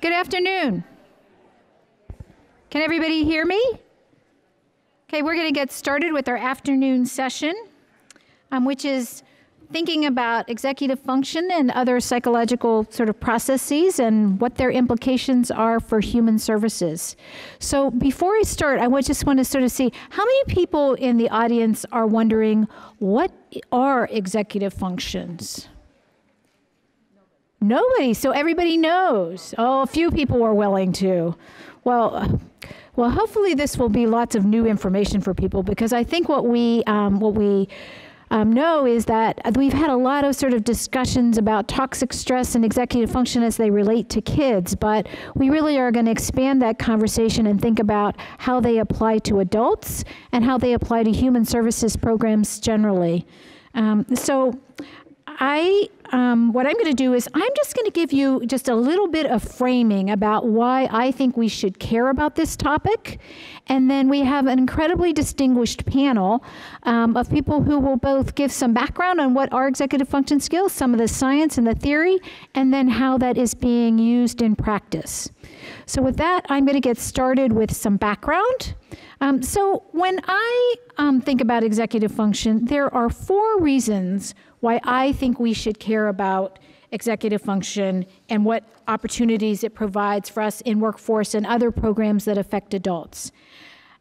Good afternoon. Can everybody hear me? Okay, we're going to get started with our afternoon session, which is thinking about executive function and other psychological sort of processes and what their implications are for human services. So before I start, I just want to sort of see how many people in the audience are wondering, what are executive functions? Nobody. So everybody knows. Oh, a few people are willing to. Well, hopefully this will be lots of new information for people, because I think what we know is that we've had a lot of sort of discussions about toxic stress and executive function as they relate to kids, but we really are going to expand that conversation and think about how they apply to adults and how they apply to human services programs generally. What I'm going to do is I'm just going to give you just a little bit of framing about why I think we should care about this topic. And then we have an incredibly distinguished panel of people who will both give some background on what are executive function skills, some of the science and the theory, and then how that is being used in practice. So with that, I'm going to get started with some background. So when I think about executive function, there are 4 reasons why I think we should care about executive function and what opportunities it provides for us in workforce and other programs that affect adults.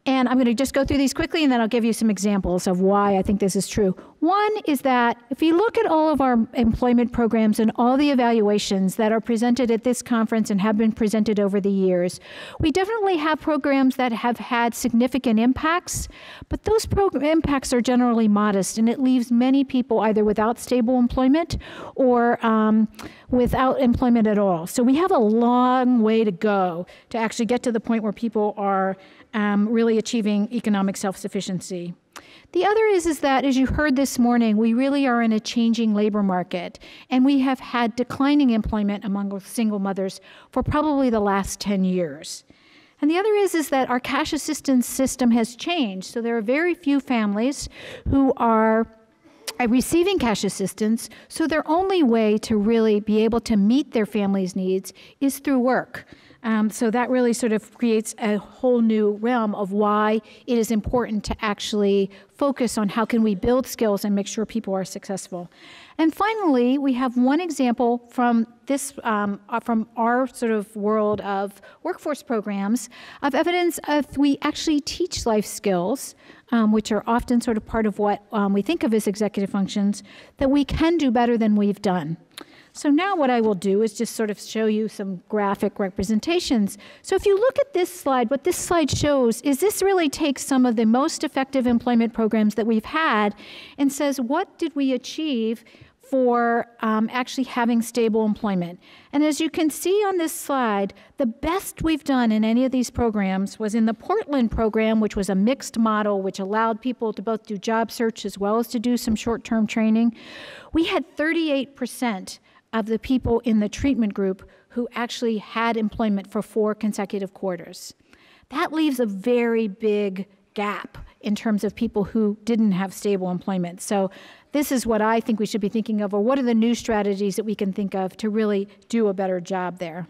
And I'm going to just go through these quickly, and then I'll give you some examples of why I think this is true. One is that if you look at all of our employment programs and all the evaluations that are presented at this conference and have been presented over the years, we definitely have programs that have had significant impacts, but those impacts are generally modest, and it leaves many people either without stable employment or without employment at all. So we have a long way to go to actually get to the point where people are really achieving economic self-sufficiency. The other is that, as you heard this morning, we really are in a changing labor market, and we have had declining employment among single mothers for probably the last 10 years. And the other is that our cash assistance system has changed, so there are very few families who are receiving cash assistance, so their only way to really be able to meet their family's needs is through work. So that really sort of creates a whole new realm of why it is important to actually focus on how can we build skills and make sure people are successful. And finally, we have one example from this, from our sort of world of workforce programs of evidence of we actually teach life skills, which are often sort of part of what we think of as executive functions, that we can do better than we've done. So now what I will do is just sort of show you some graphic representations. So if you look at this slide, what this slide shows is this really takes some of the most effective employment programs that we've had and says, what did we achieve for actually having stable employment? And as you can see on this slide, the best we've done in any of these programs was in the Portland program, which was a mixed model, which allowed people to both do job search as well as to do some short-term training. We had 38% of the people in the treatment group who actually had employment for 4 consecutive quarters. That leaves a very big gap in terms of people who didn't have stable employment. So this is what I think we should be thinking of, or what are the new strategies that we can think of to really do a better job there.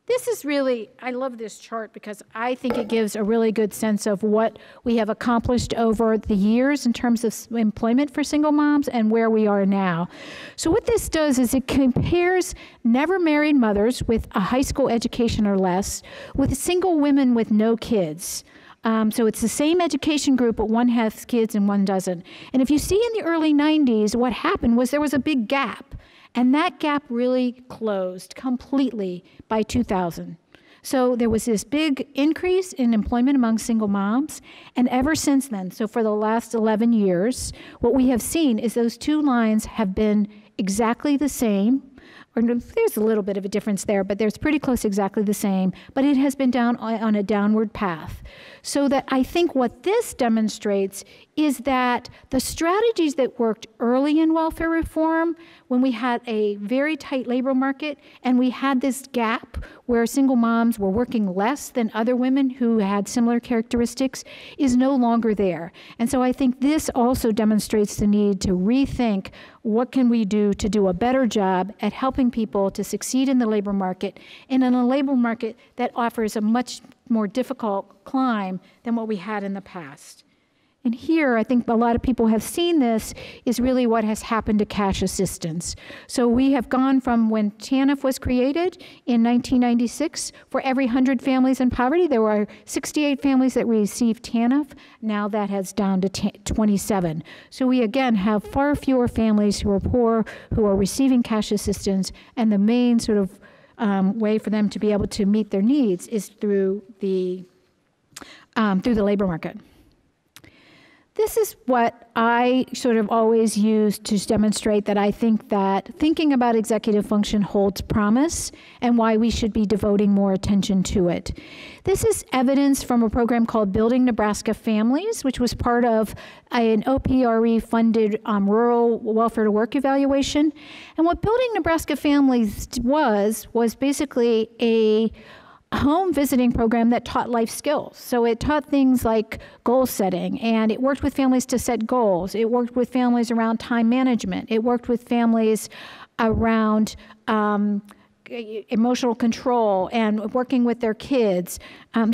This is really, I love this chart because I think it gives a really good sense of what we have accomplished over the years in terms of employment for single moms and where we are now. So what this does is it compares never married mothers with a high school education or less with single women with no kids. So it's the same education group, but one has kids and one doesn't. And if you see in the early 90s, what happened was there was a big gap. And that gap really closed completely by 2000. So there was this big increase in employment among single moms. And ever since then, so for the last 11 years, what we have seen is those 2 lines have been exactly the same. Or there's a little bit of a difference there, but there's pretty close exactly the same. But it has been down on a downward path. So that I think what this demonstrates is that the strategies that worked early in welfare reform, when we had a very tight labor market and we had this gap where single moms were working less than other women who had similar characteristics, is no longer there. And so I think this also demonstrates the need to rethink what can we do to do a better job at helping helping people to succeed in the labor market, and in a labor market that offers a much more difficult climb than what we had in the past. And here, I think a lot of people have seen this, is really what has happened to cash assistance. So we have gone from when TANF was created in 1996, for every 100 families in poverty, there were 68 families that received TANF. Now that has down to 27. So we again have far fewer families who are poor, who are receiving cash assistance, and the main sort of way for them to be able to meet their needs is through the labor market. This is what I sort of always use to demonstrate that I think that thinking about executive function holds promise and why we should be devoting more attention to it. This is evidence from a program called Building Nebraska Families, which was part of an OPRE-funded rural welfare to work evaluation. And what Building Nebraska Families was basically a home visiting program that taught life skills. So it taught things like goal setting, and it worked with families to set goals. It worked with families around time management. It worked with families around emotional control and working with their kids.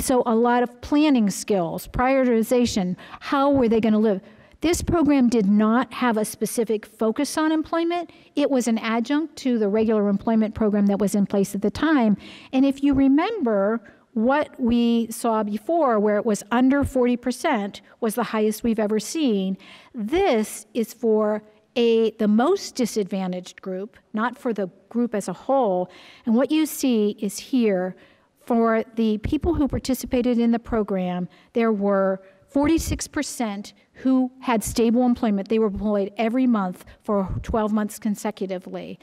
So a lot of planning skills, prioritization, how were they going to live? This program did not have a specific focus on employment. It was an adjunct to the regular employment program that was in place at the time. And if you remember what we saw before, where it was under 40% was the highest we've ever seen, this is for the most disadvantaged group, not for the group as a whole. And what you see is here, for the people who participated in the program, there were 46% who had stable employment. They were employed every month for 12 months consecutively.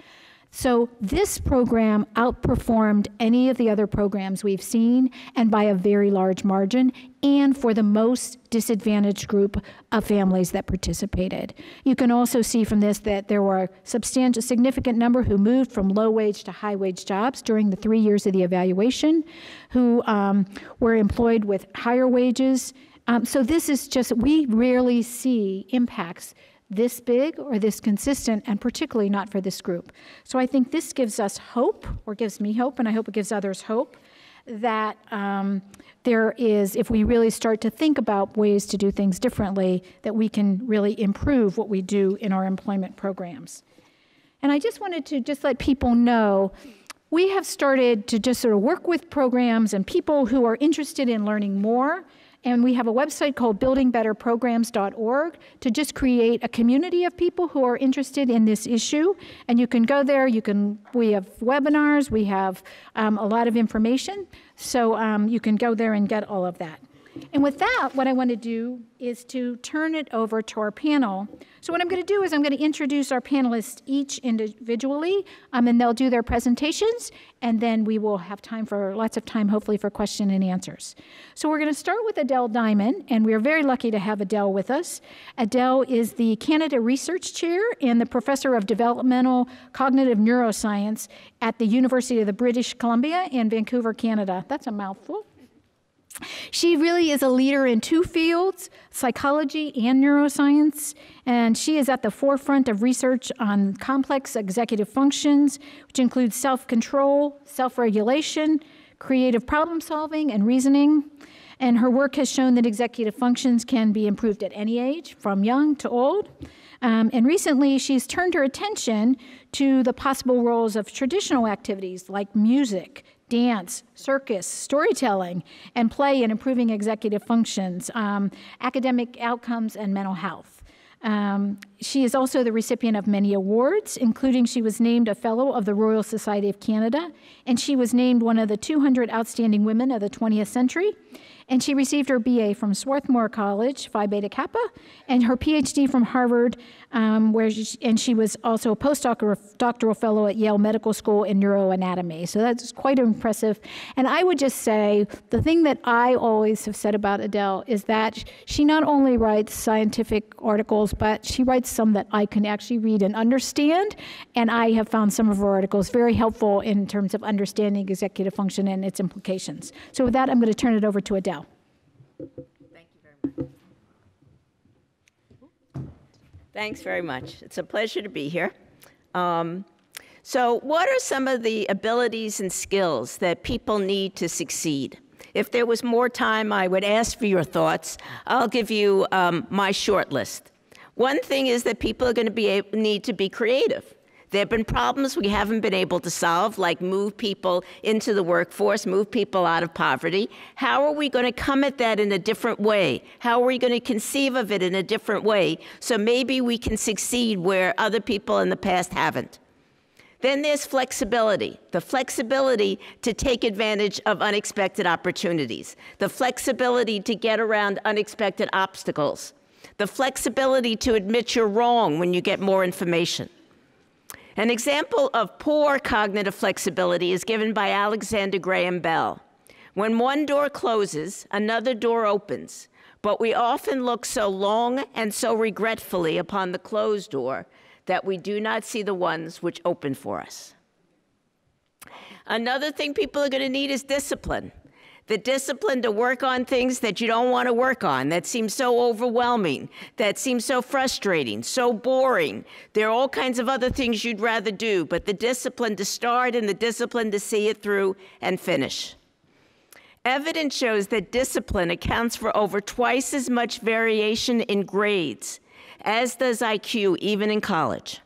So this program outperformed any of the other programs we've seen, and by a very large margin, and for the most disadvantaged group of families that participated. You can also see from this that there were a significant number who moved from low-wage to high-wage jobs during the 3 years of the evaluation, who were employed with higher wages. So this is just, we rarely see impacts this big or this consistent, and particularly not for this group. So I think this gives us hope, or gives me hope, and I hope it gives others hope, that there is, if we really start to think about ways to do things differently, that we can really improve what we do in our employment programs. And I just wanted to just let people know, we have started to just sort of work with programs and people who are interested in learning more. And we have a website called buildingbetterprograms.org to just create a community of people who are interested in this issue. And you can go there, we have webinars, we have a lot of information. So you can go there and get all of that. And with that, what I want to do is to turn it over to our panel. So what I'm going to do is I'm going to introduce our panelists each individually, and they'll do their presentations, and then we will have time for lots of time, hopefully, for question and answers. So we're going to start with Adele Diamond, and we are very lucky to have Adele with us. Adele is the Canada Research Chair and the Professor of Developmental Cognitive Neuroscience at the University of the British Columbia in Vancouver, Canada. That's a mouthful. She really is a leader in two fields, psychology and neuroscience, and she is at the forefront of research on complex executive functions, which includes self-control, self-regulation, creative problem-solving, and reasoning. And her work has shown that executive functions can be improved at any age, from young to old. And recently, she's turned her attention to the possible roles of traditional activities like music, dance, circus, storytelling, and play in improving executive functions, academic outcomes, and mental health. She is also the recipient of many awards, including she was named a Fellow of the Royal Society of Canada, and she was named one of the 200 Outstanding Women of the 20th Century. And she received her BA from Swarthmore College, Phi Beta Kappa, and her PhD from Harvard, and she was also a postdoctoral fellow at Yale Medical School in neuroanatomy. So that's quite impressive. And I would just say, the thing that I always have said about Adele is that she not only writes scientific articles, but she writes some that I can actually read and understand. And I have found some of her articles very helpful in terms of understanding executive function and its implications. So with that, I'm going to turn it over to Adele. Thank you very much. Thanks very much. It's a pleasure to be here. So what are some of the abilities and skills that people need to succeed? If there was more time, I would ask for your thoughts. I'll give you my short list. One thing is that people are going to need to be creative. There have been problems we haven't been able to solve, like move people into the workforce, move people out of poverty. How are we going to come at that in a different way? How are we going to conceive of it in a different way so maybe we can succeed where other people in the past haven't? Then there's flexibility, the flexibility to take advantage of unexpected opportunities, the flexibility to get around unexpected obstacles, the flexibility to admit you're wrong when you get more information. An example of poor cognitive flexibility is given by Alexander Graham Bell. When one door closes, another door opens, but we often look so long and so regretfully upon the closed door that we do not see the ones which open for us. Another thing people are going to need is discipline. The discipline to work on things that you don't want to work on, that seem so overwhelming, that seem so frustrating, so boring. There are all kinds of other things you'd rather do, but the discipline to start and the discipline to see it through and finish. Evidence shows that discipline accounts for over twice as much variation in grades, as does IQ, even in college.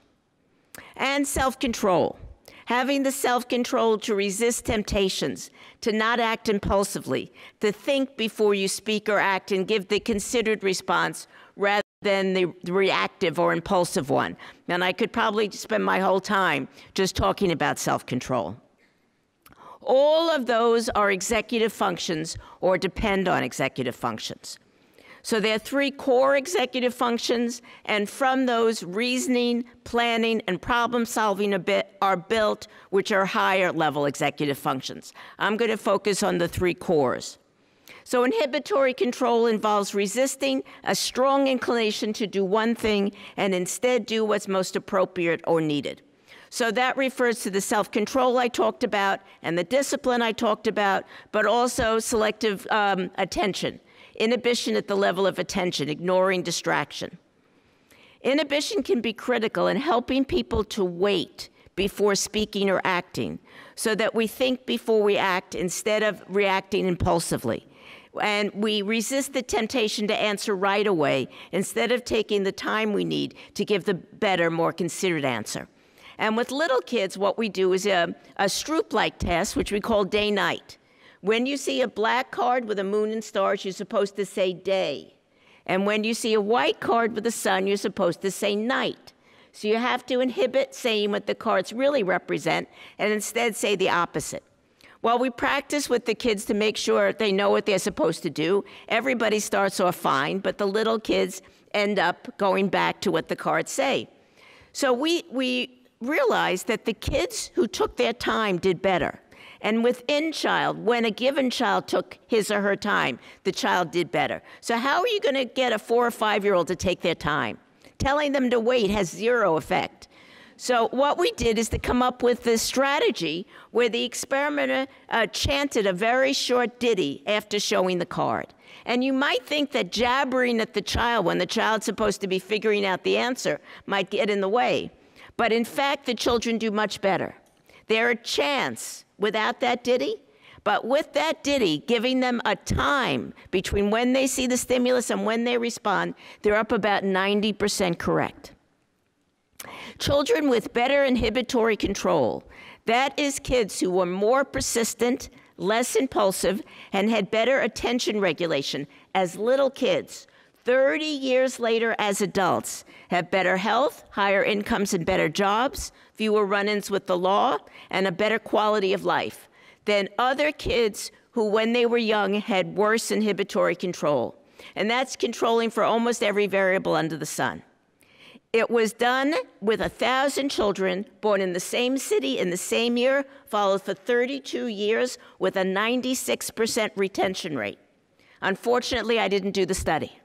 And self-control. Having the self-control to resist temptations, to not act impulsively, to think before you speak or act and give the considered response rather than the reactive or impulsive one. And I could probably spend my whole time just talking about self-control. All of those are executive functions or depend on executive functions. So there are three core executive functions, and from those, reasoning, planning, and problem-solving are built, which are higher-level executive functions. I'm going to focus on the three cores. So inhibitory control involves resisting a strong inclination to do one thing and instead do what's most appropriate or needed. So that refers to the self-control I talked about and the discipline I talked about, but also selective attention. Inhibition at the level of attention, ignoring distraction. Inhibition can be critical in helping people to wait before speaking or acting, so that we think before we act instead of reacting impulsively. And we resist the temptation to answer right away instead of taking the time we need to give the better, more considered answer. And with little kids, what we do is a Stroop-like test, which we call day-night. When you see a black card with a moon and stars, you're supposed to say day. And when you see a white card with a sun, you're supposed to say night. So you have to inhibit saying what the cards really represent and instead say the opposite. While we practice with the kids to make sure they know what they're supposed to do, everybody starts off fine, but the little kids end up going back to what the cards say. So we realized that the kids who took their time did better. And within child, when a given child took his or her time, the child did better. So how are you going to get a 4 or 5-year-old to take their time? Telling them to wait has zero effect. So what we did is to come up with this strategy where the experimenter chanted a very short ditty after showing the card. And you might think that jabbering at the child when the child's supposed to be figuring out the answer might get in the way. But in fact, the children do much better. They're a chance without that ditty, but with that ditty, giving them a time between when they see the stimulus and when they respond, they're up about 90% correct. Children with better inhibitory control, that is kids who were more persistent, less impulsive, and had better attention regulation as little kids, 30 years later as adults, have better health, higher incomes and better jobs, fewer run-ins with the law, and a better quality of life than other kids who, when they were young, had worse inhibitory control. And that's controlling for almost every variable under the sun. It was done with 1,000 children born in the same city in the same year, followed for 32 years with a 96% retention rate. Unfortunately, I didn't do the study.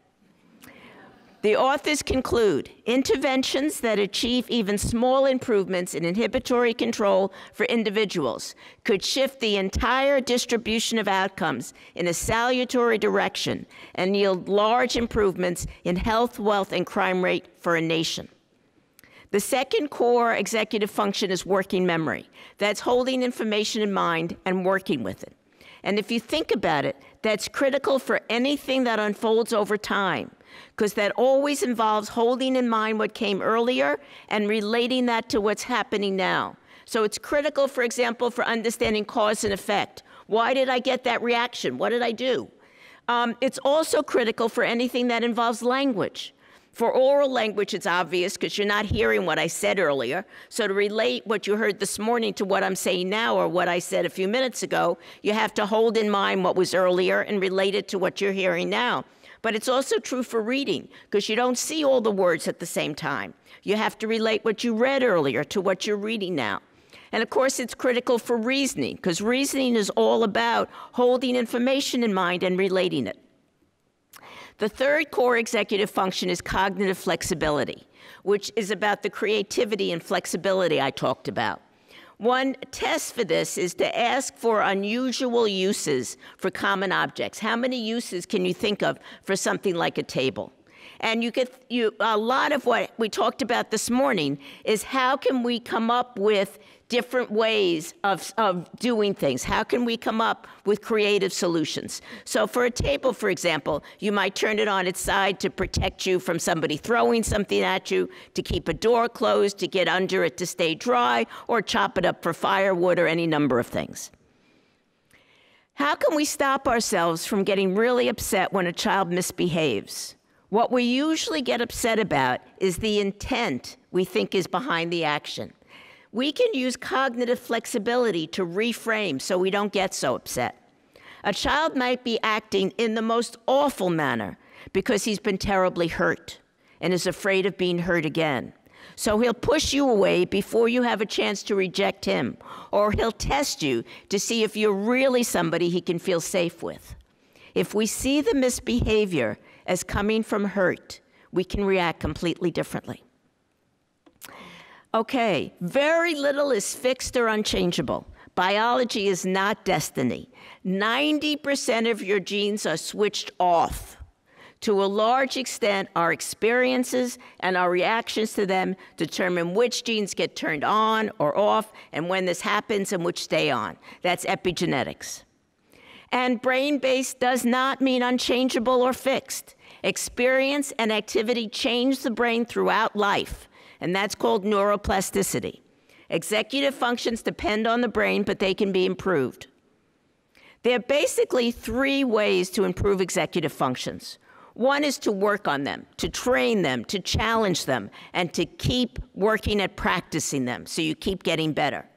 The authors conclude, interventions that achieve even small improvements in inhibitory control for individuals could shift the entire distribution of outcomes in a salutary direction and yield large improvements in health, wealth, and crime rate for a nation. The second core executive function is working memory. That's holding information in mind and working with it. And if you think about it, that's critical for anything that unfolds over time, because that always involves holding in mind what came earlier and relating that to what's happening now. So it's critical, for example, for understanding cause and effect. Why did I get that reaction? What did I do? It's also critical for anything that involves language. For oral language, it's obvious because you're not hearing what I said earlier. So to relate what you heard this morning to what I'm saying now or what I said a few minutes ago, you have to hold in mind what was earlier and relate it to what you're hearing now. But it's also true for reading because you don't see all the words at the same time. You have to relate what you read earlier to what you're reading now. And of course, it's critical for reasoning because reasoning is all about holding information in mind and relating it. The third core executive function is cognitive flexibility, which is about the creativity and flexibility I talked about. One test for this is to ask for unusual uses for common objects. How many uses can you think of for something like a table? And a lot of what we talked about this morning is how can we come up with different ways of doing things? How can we come up with creative solutions? So for a table, for example, you might turn it on its side to protect you from somebody throwing something at you, to keep a door closed, to get under it to stay dry, or chop it up for firewood, or any number of things. How can we stop ourselves from getting really upset when a child misbehaves? What we usually get upset about is the intent we think is behind the action. We can use cognitive flexibility to reframe so we don't get so upset. A child might be acting in the most awful manner because he's been terribly hurt and is afraid of being hurt again. So he'll push you away before you have a chance to reject him, or he'll test you to see if you're really somebody he can feel safe with. If we see the misbehavior as coming from hurt, we can react completely differently. Okay, very little is fixed or unchangeable. Biology is not destiny. 90% of your genes are switched off. To a large extent, our experiences and our reactions to them determine which genes get turned on or off, and when this happens and which stay on. That's epigenetics. And brain-based does not mean unchangeable or fixed. Experience and activity change the brain throughout life, and that's called neuroplasticity. Executive functions depend on the brain, but they can be improved. There are basically three ways to improve executive functions. One is to work on them, to train them, to challenge them, and to keep working at practicing them so you keep getting better.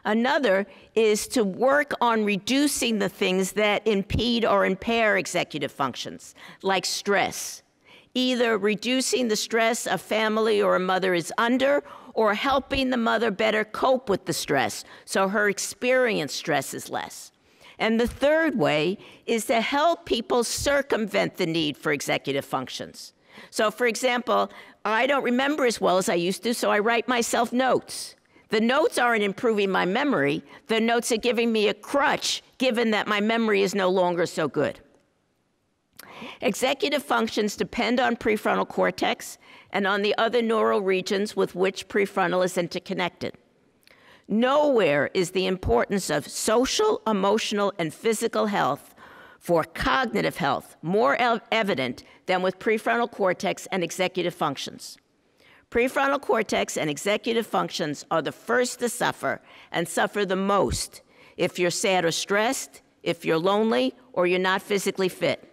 Another is to work on reducing the things that impede or impair executive functions, like stress. Either reducing the stress a family or a mother is under, or helping the mother better cope with the stress so her experience stress is less. And the third way is to help people circumvent the need for executive functions. So for example, I don't remember as well as I used to, so I write myself notes. The notes aren't improving my memory. The notes are giving me a crutch, given that my memory is no longer so good. Executive functions depend on prefrontal cortex and on the other neural regions with which prefrontal is interconnected. Nowhere is the importance of social, emotional, and physical health for cognitive health more evident than with prefrontal cortex and executive functions. Prefrontal cortex and executive functions are the first to suffer and suffer the most if you're sad or stressed, if you're lonely, or you're not physically fit.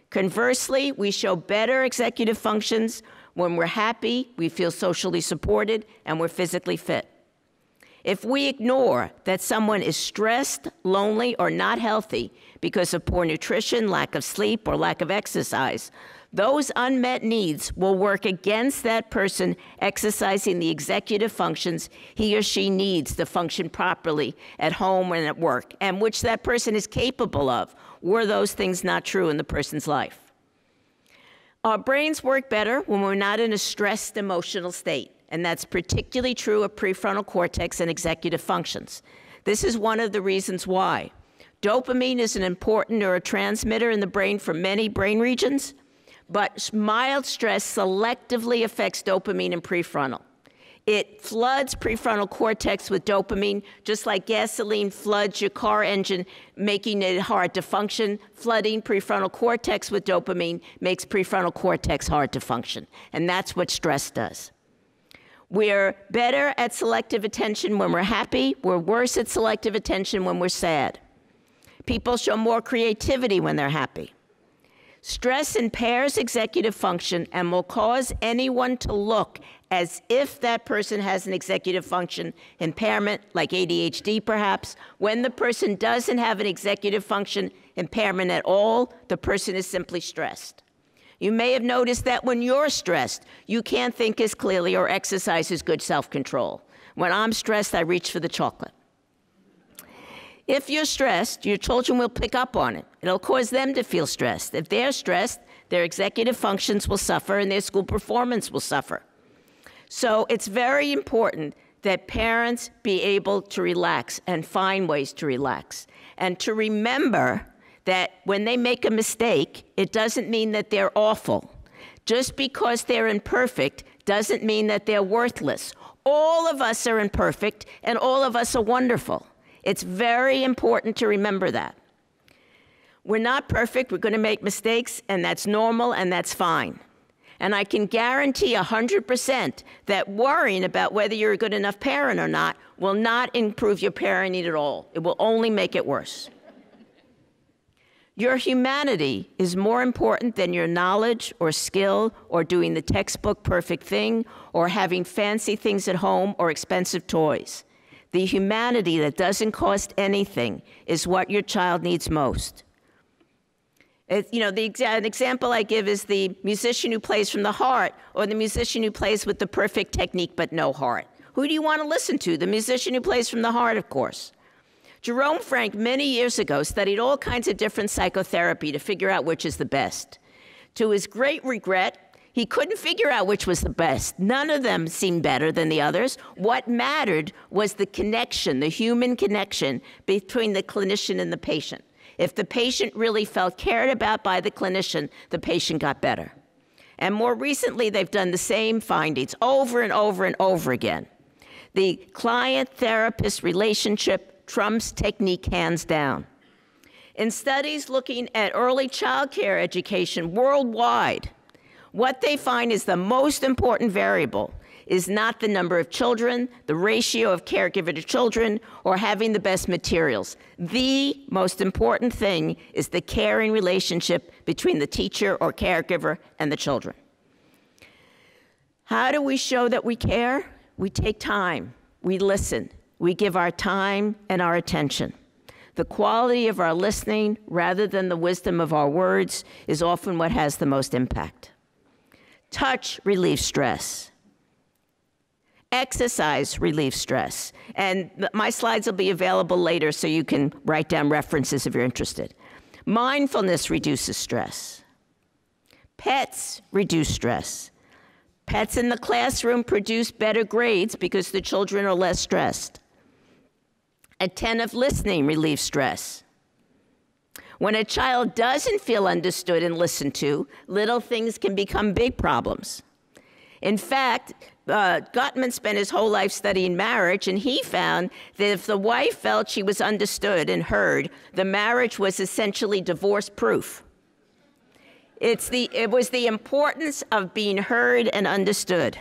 Conversely, we show better executive functions when we're happy, we feel socially supported, and we're physically fit. If we ignore that someone is stressed, lonely, or not healthy because of poor nutrition, lack of sleep, or lack of exercise, those unmet needs will work against that person exercising the executive functions he or she needs to function properly at home and at work, and which that person is capable of, were those things not true in the person's life. Our brains work better when we're not in a stressed emotional state, and that's particularly true of prefrontal cortex and executive functions. This is one of the reasons why. Dopamine is an important neurotransmitter in the brain for many brain regions, but mild stress selectively affects dopamine and prefrontal. It floods prefrontal cortex with dopamine, just like gasoline floods your car engine, making it hard to function. Flooding prefrontal cortex with dopamine makes prefrontal cortex hard to function. And that's what stress does. We're better at selective attention when we're happy. We're worse at selective attention when we're sad. People show more creativity when they're happy. Stress impairs executive function and will cause anyone to look as if that person has an executive function impairment, like ADHD perhaps. When the person doesn't have an executive function impairment at all, the person is simply stressed. You may have noticed that when you're stressed, you can't think as clearly or exercise as good self-control. When I'm stressed, I reach for the chocolate. If you're stressed, your children will pick up on it. It'll cause them to feel stressed. If they're stressed, their executive functions will suffer and their school performance will suffer. So it's very important that parents be able to relax and find ways to relax. And to remember that when they make a mistake, it doesn't mean that they're awful. Just because they're imperfect doesn't mean that they're worthless. All of us are imperfect and all of us are wonderful. It's very important to remember that. We're not perfect, we're going to make mistakes, and that's normal and that's fine. And I can guarantee 100% that worrying about whether you're a good enough parent or not will not improve your parenting at all. It will only make it worse. Your humanity is more important than your knowledge or skill or doing the textbook perfect thing or having fancy things at home or expensive toys. The humanity that doesn't cost anything is what your child needs most. An example I give is the musician who plays from the heart or the musician who plays with the perfect technique but no heart. Who do you want to listen to? The musician who plays from the heart, of course. Jerome Frank, many years ago, studied all kinds of different psychotherapy to figure out which is the best. To his great regret, he couldn't figure out which was the best. None of them seemed better than the others. What mattered was the connection, the human connection between the clinician and the patient. If the patient really felt cared about by the clinician, the patient got better. And more recently, they've done the same findings over and over and over again. The client-therapist relationship trumps technique hands down. In studies looking at early child care education worldwide, what they find is the most important variable is not the number of children, the ratio of caregiver to children, or having the best materials. The most important thing is the caring relationship between the teacher or caregiver and the children. How do we show that we care? We take time, we listen, we give our time and our attention. The quality of our listening, rather than the wisdom of our words, is often what has the most impact. Touch relieves stress. Exercise relieves stress. And my slides will be available later so you can write down references if you're interested. Mindfulness reduces stress. Pets reduce stress. Pets in the classroom produce better grades because the children are less stressed. Attentive listening relieves stress. When a child doesn't feel understood and listened to, little things can become big problems. In fact, Gottman spent his whole life studying marriage, and he found that if the wife felt she was understood and heard, the marriage was essentially divorce-proof. It was the importance of being heard and understood.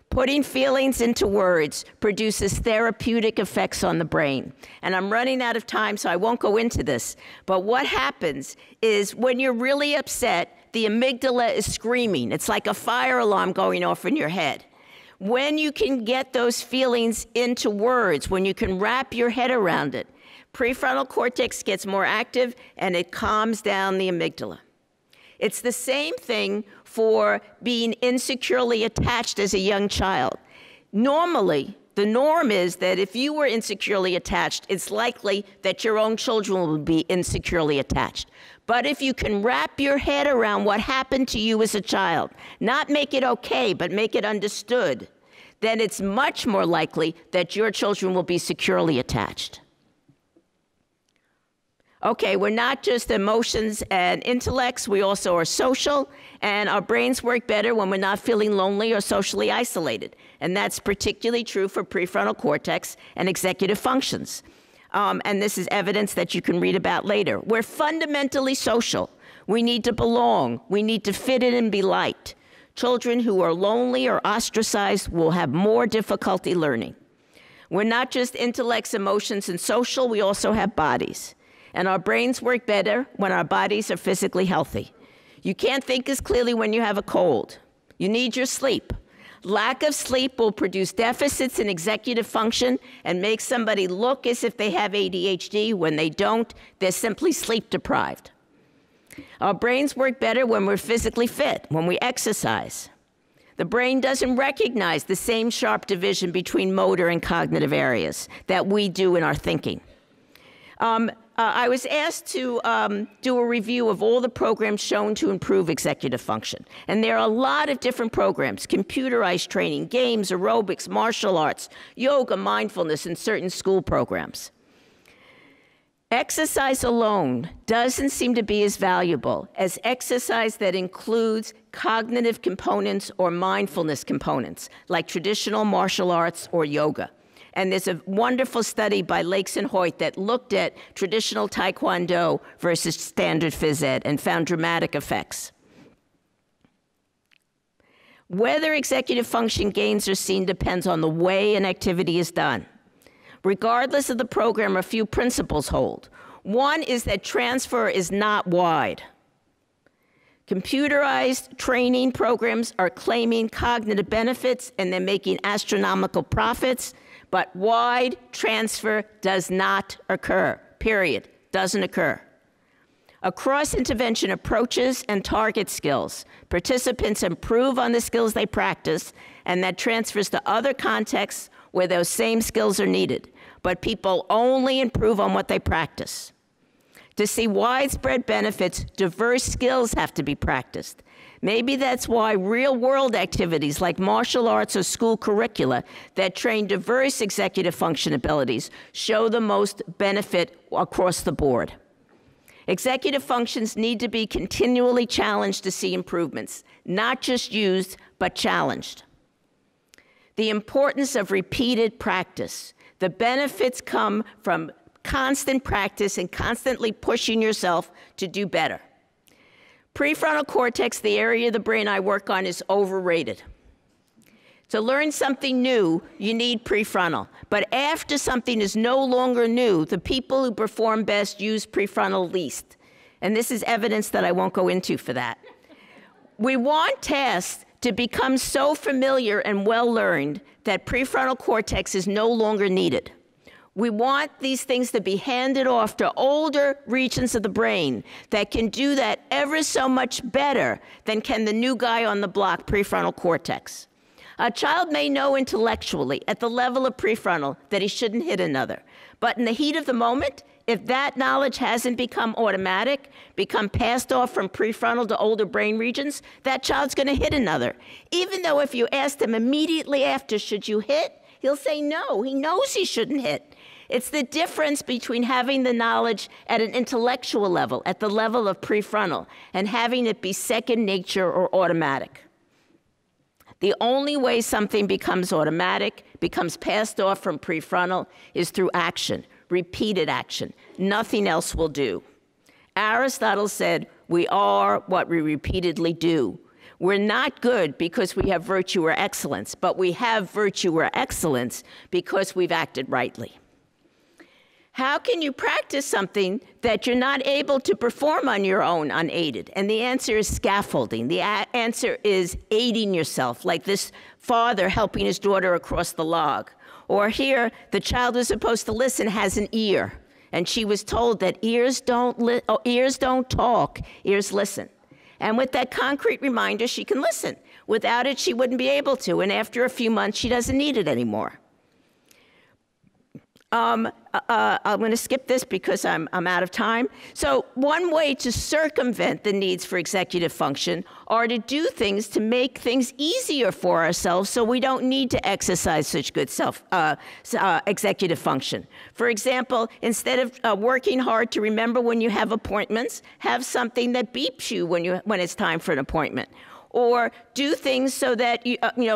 Putting feelings into words produces therapeutic effects on the brain. And I'm running out of time, so I won't go into this. But what happens is when you're really upset, the amygdala is screaming. It's like a fire alarm going off in your head. When you can get those feelings into words, when you can wrap your head around it, prefrontal cortex gets more active and it calms down the amygdala. It's the same thing for being insecurely attached as a young child. Normally, the norm is that if you were insecurely attached, it's likely that your own children will be insecurely attached. But if you can wrap your head around what happened to you as a child, not make it okay, but make it understood, then it's much more likely that your children will be securely attached. Okay, we're not just emotions and intellects, we also are social, and our brains work better when we're not feeling lonely or socially isolated. And that's particularly true for prefrontal cortex and executive functions. And this is evidence that you can read about later. We're fundamentally social. We need to belong. We need to fit in and be liked. Children who are lonely or ostracized will have more difficulty learning. We're not just intellects, emotions, and social, we also have bodies. And our brains work better when our bodies are physically healthy. You can't think as clearly when you have a cold. You need your sleep. Lack of sleep will produce deficits in executive function and make somebody look as if they have ADHD when they don't. They're simply sleep deprived. Our brains work better when we're physically fit, when we exercise. The brain doesn't recognize the same sharp division between motor and cognitive areas that we do in our thinking. I was asked to do a review of all the programs shown to improve executive function. And there are a lot of different programs: computerized training, games, aerobics, martial arts, yoga, mindfulness, and certain school programs. Exercise alone doesn't seem to be as valuable as exercise that includes cognitive components or mindfulness components, like traditional martial arts or yoga. And there's a wonderful study by Lakes and Hoyt that looked at traditional Taekwondo versus standard phys ed and found dramatic effects. Whether executive function gains are seen depends on the way an activity is done. Regardless of the program, a few principles hold. One is that transfer is not wide. Computerized training programs are claiming cognitive benefits and they're making astronomical profits, but wide transfer does not occur, period, doesn't occur. Across intervention approaches and target skills, participants improve on the skills they practice, and that transfers to other contexts where those same skills are needed. But people only improve on what they practice. To see widespread benefits, diverse skills have to be practiced. Maybe that's why real-world activities like martial arts or school curricula that train diverse executive function abilities show the most benefit across the board. Executive functions need to be continually challenged to see improvements, not just used, but challenged. The importance of repeated practice. The benefits come from constant practice and constantly pushing yourself to do better. Prefrontal cortex, the area of the brain I work on, is overrated. To learn something new, you need prefrontal. But after something is no longer new, the people who perform best use prefrontal least. And this is evidence that I won't go into for that. We want tasks to become so familiar and well-learned that prefrontal cortex is no longer needed. We want these things to be handed off to older regions of the brain that can do that ever so much better than can the new guy on the block, prefrontal cortex. A child may know intellectually at the level of prefrontal that he shouldn't hit another. But in the heat of the moment, if that knowledge hasn't become automatic, become passed off from prefrontal to older brain regions, that child's going to hit another. Even though if you asked him immediately after, should you hit? He'll say no. He knows he shouldn't hit. It's the difference between having the knowledge at an intellectual level, at the level of prefrontal, and having it be second nature or automatic. The only way something becomes automatic, becomes passed off from prefrontal, is through action, repeated action. Nothing else will do. Aristotle said, we are what we repeatedly do. We're not good because we have virtue or excellence, but we have virtue or excellence because we've acted rightly. How can you practice something that you're not able to perform on your own unaided? And the answer is scaffolding. The answer is aiding yourself, like this father helping his daughter across the log. Or here, the child who's supposed to listen has an ear, and she was told that ears don't talk, ears listen. And with that concrete reminder, she can listen. Without it, she wouldn't be able to, and after a few months, she doesn't need it anymore. I'm going to skip this because I'm out of time. So one way to circumvent the needs for executive function are to do things to make things easier for ourselves so we don't need to exercise such good executive function. For example, instead of working hard to remember when you have appointments, have something that beeps you when it's time for an appointment. Or do things so that,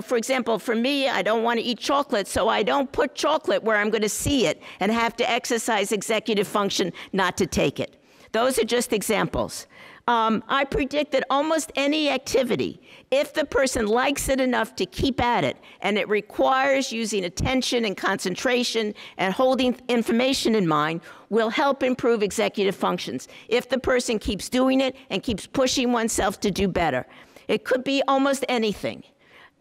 for example, for me, I don't want to eat chocolate, so I don't put chocolate where I'm going to see it and have to exercise executive function not to take it. Those are just examples. I predict that almost any activity, if the person likes it enough to keep at it, and it requires using attention and concentration and holding information in mind, will help improve executive functions if the person keeps doing it and keeps pushing oneself to do better. It could be almost anything.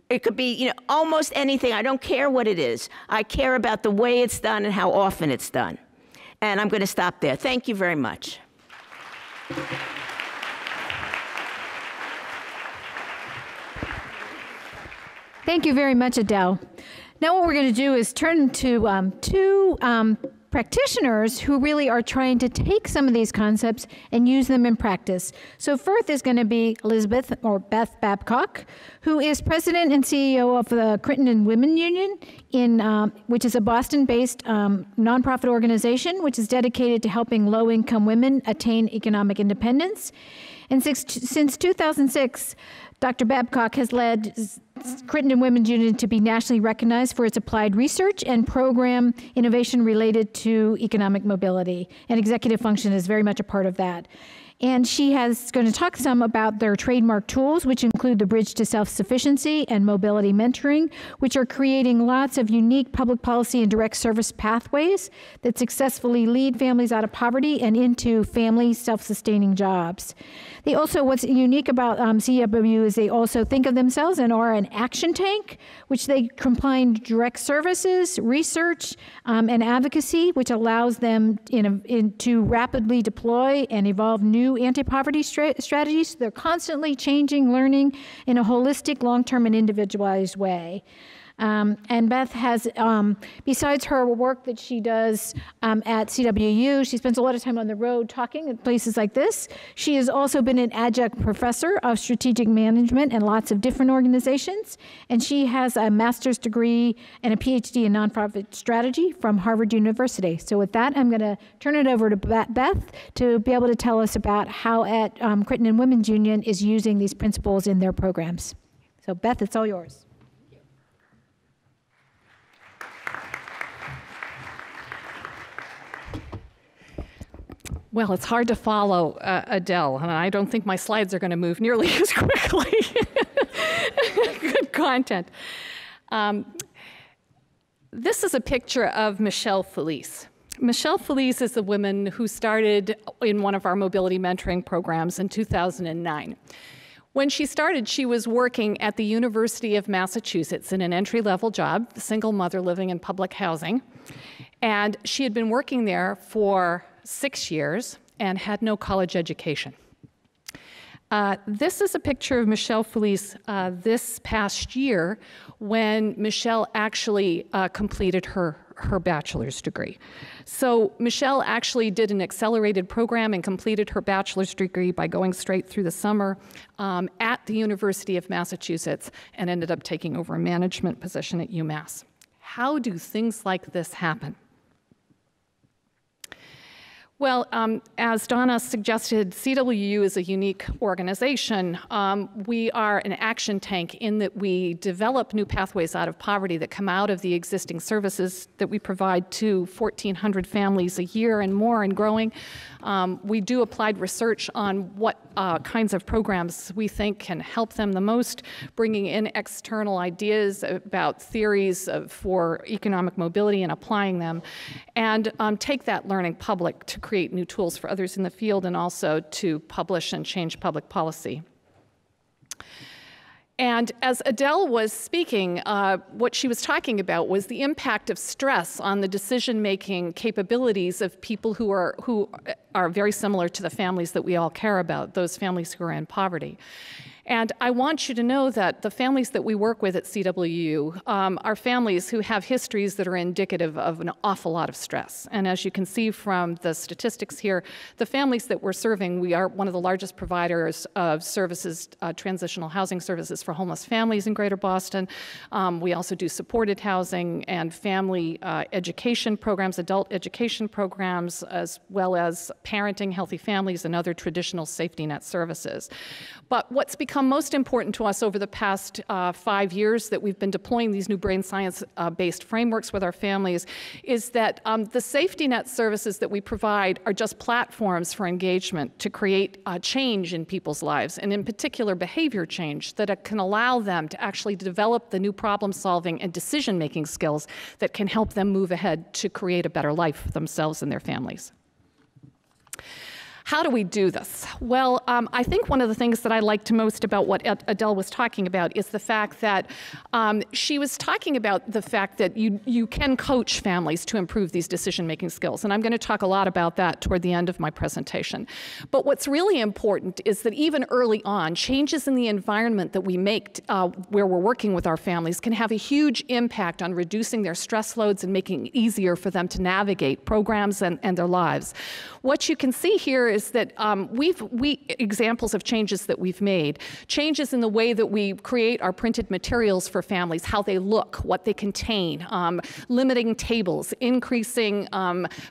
It could be, almost anything. I don't care what it is. I care about the way it's done and how often it's done. And I'm going to stop there. Thank you very much. Thank you very much, Adele. Now what we're going to do is turn to two practitioners who really are trying to take some of these concepts and use them in practice. So first is going to be Elisabeth, or Beth Babcock, who is president and CEO of the Crittenton Women Union, which is a Boston-based nonprofit organization which is dedicated to helping low-income women attain economic independence. And since 2006, Dr. Babcock has led Crittenton Women's Union to be nationally recognized for its applied research and program innovation related to economic mobility, and executive function is very much a part of that. And she is going to talk some about their trademark tools, which include the Bridge to Self-Sufficiency and Mobility Mentoring, which are creating lots of unique public policy and direct service pathways that successfully lead families out of poverty and into family self-sustaining jobs. They also, what's unique about CW is they also think of themselves and are an action tank, which they combine direct services, research, and advocacy, which allows them to rapidly deploy and evolve new anti-poverty strategies. They're constantly changing, learning in a holistic, long-term, and individualized way. And Beth has, besides her work that she does at CWU, she spends a lot of time on the road talking at places like this. She has also been an adjunct professor of strategic management in lots of different organizations. And she has a master's degree and a PhD in nonprofit strategy from Harvard University. So with that, I'm going to turn it over to Beth to be able to tell us about how at Crittenton Women's Union is using these principles in their programs. So Beth, it's all yours. Well, it's hard to follow Adele, and I don't think my slides are going to move nearly as quickly. Good content. This is a picture of Michelle Felice. Michelle Felice is a woman who started in one of our mobility mentoring programs in 2009. When she started, she was working at the University of Massachusetts in an entry-level job, a single mother living in public housing. And she had been working there for 6 years and had no college education. This is a picture of Michelle Felice this past year when Michelle actually completed her bachelor's degree. So Michelle actually did an accelerated program and completed her bachelor's degree by going straight through the summer at the University of Massachusetts and ended up taking over a management position at UMass. How do things like this happen? Well, as Donna suggested, CWU is a unique organization. We are an action tank in that we develop new pathways out of poverty that come out of the existing services that we provide to 1,400 families a year and more and growing. We do applied research on what kinds of programs we think can help them the most, bringing in external ideas about theories for economic mobility and applying them, and take that learning public to create new tools for others in the field and also to publish and change public policy. And as Adele was speaking, what she was talking about was the impact of stress on the decision-making capabilities of people who are very similar to the families that we all care about, those families who are in poverty. And I want you to know that the families that we work with at CWU are families who have histories that are indicative of an awful lot of stress. And as you can see from the statistics here, the families that we're serving, we are one of the largest providers of services, transitional housing services for homeless families in Greater Boston. We also do supported housing and family education programs, adult education programs, as well as parenting, healthy families, and other traditional safety net services. But what's become most important to us over the past 5 years that we've been deploying these new brain science-based frameworks with our families is that the safety net services that we provide are just platforms for engagement to create change in people's lives, and in particular behavior change that can allow them to actually develop the new problem-solving and decision-making skills that can help them move ahead to create a better life for themselves and their families. How do we do this? Well, I think one of the things that I liked most about what Adele was talking about is the fact that she was talking about the fact that you can coach families to improve these decision-making skills. And I'm going to talk a lot about that toward the end of my presentation. But what's really important is that even early on, changes in the environment that we make where we're working with our families can have a huge impact on reducing their stress loads and making it easier for them to navigate programs and their lives. What you can see here is that examples of changes that we've made, changes in the way that we create our printed materials for families, how they look, what they contain, limiting tables, increasing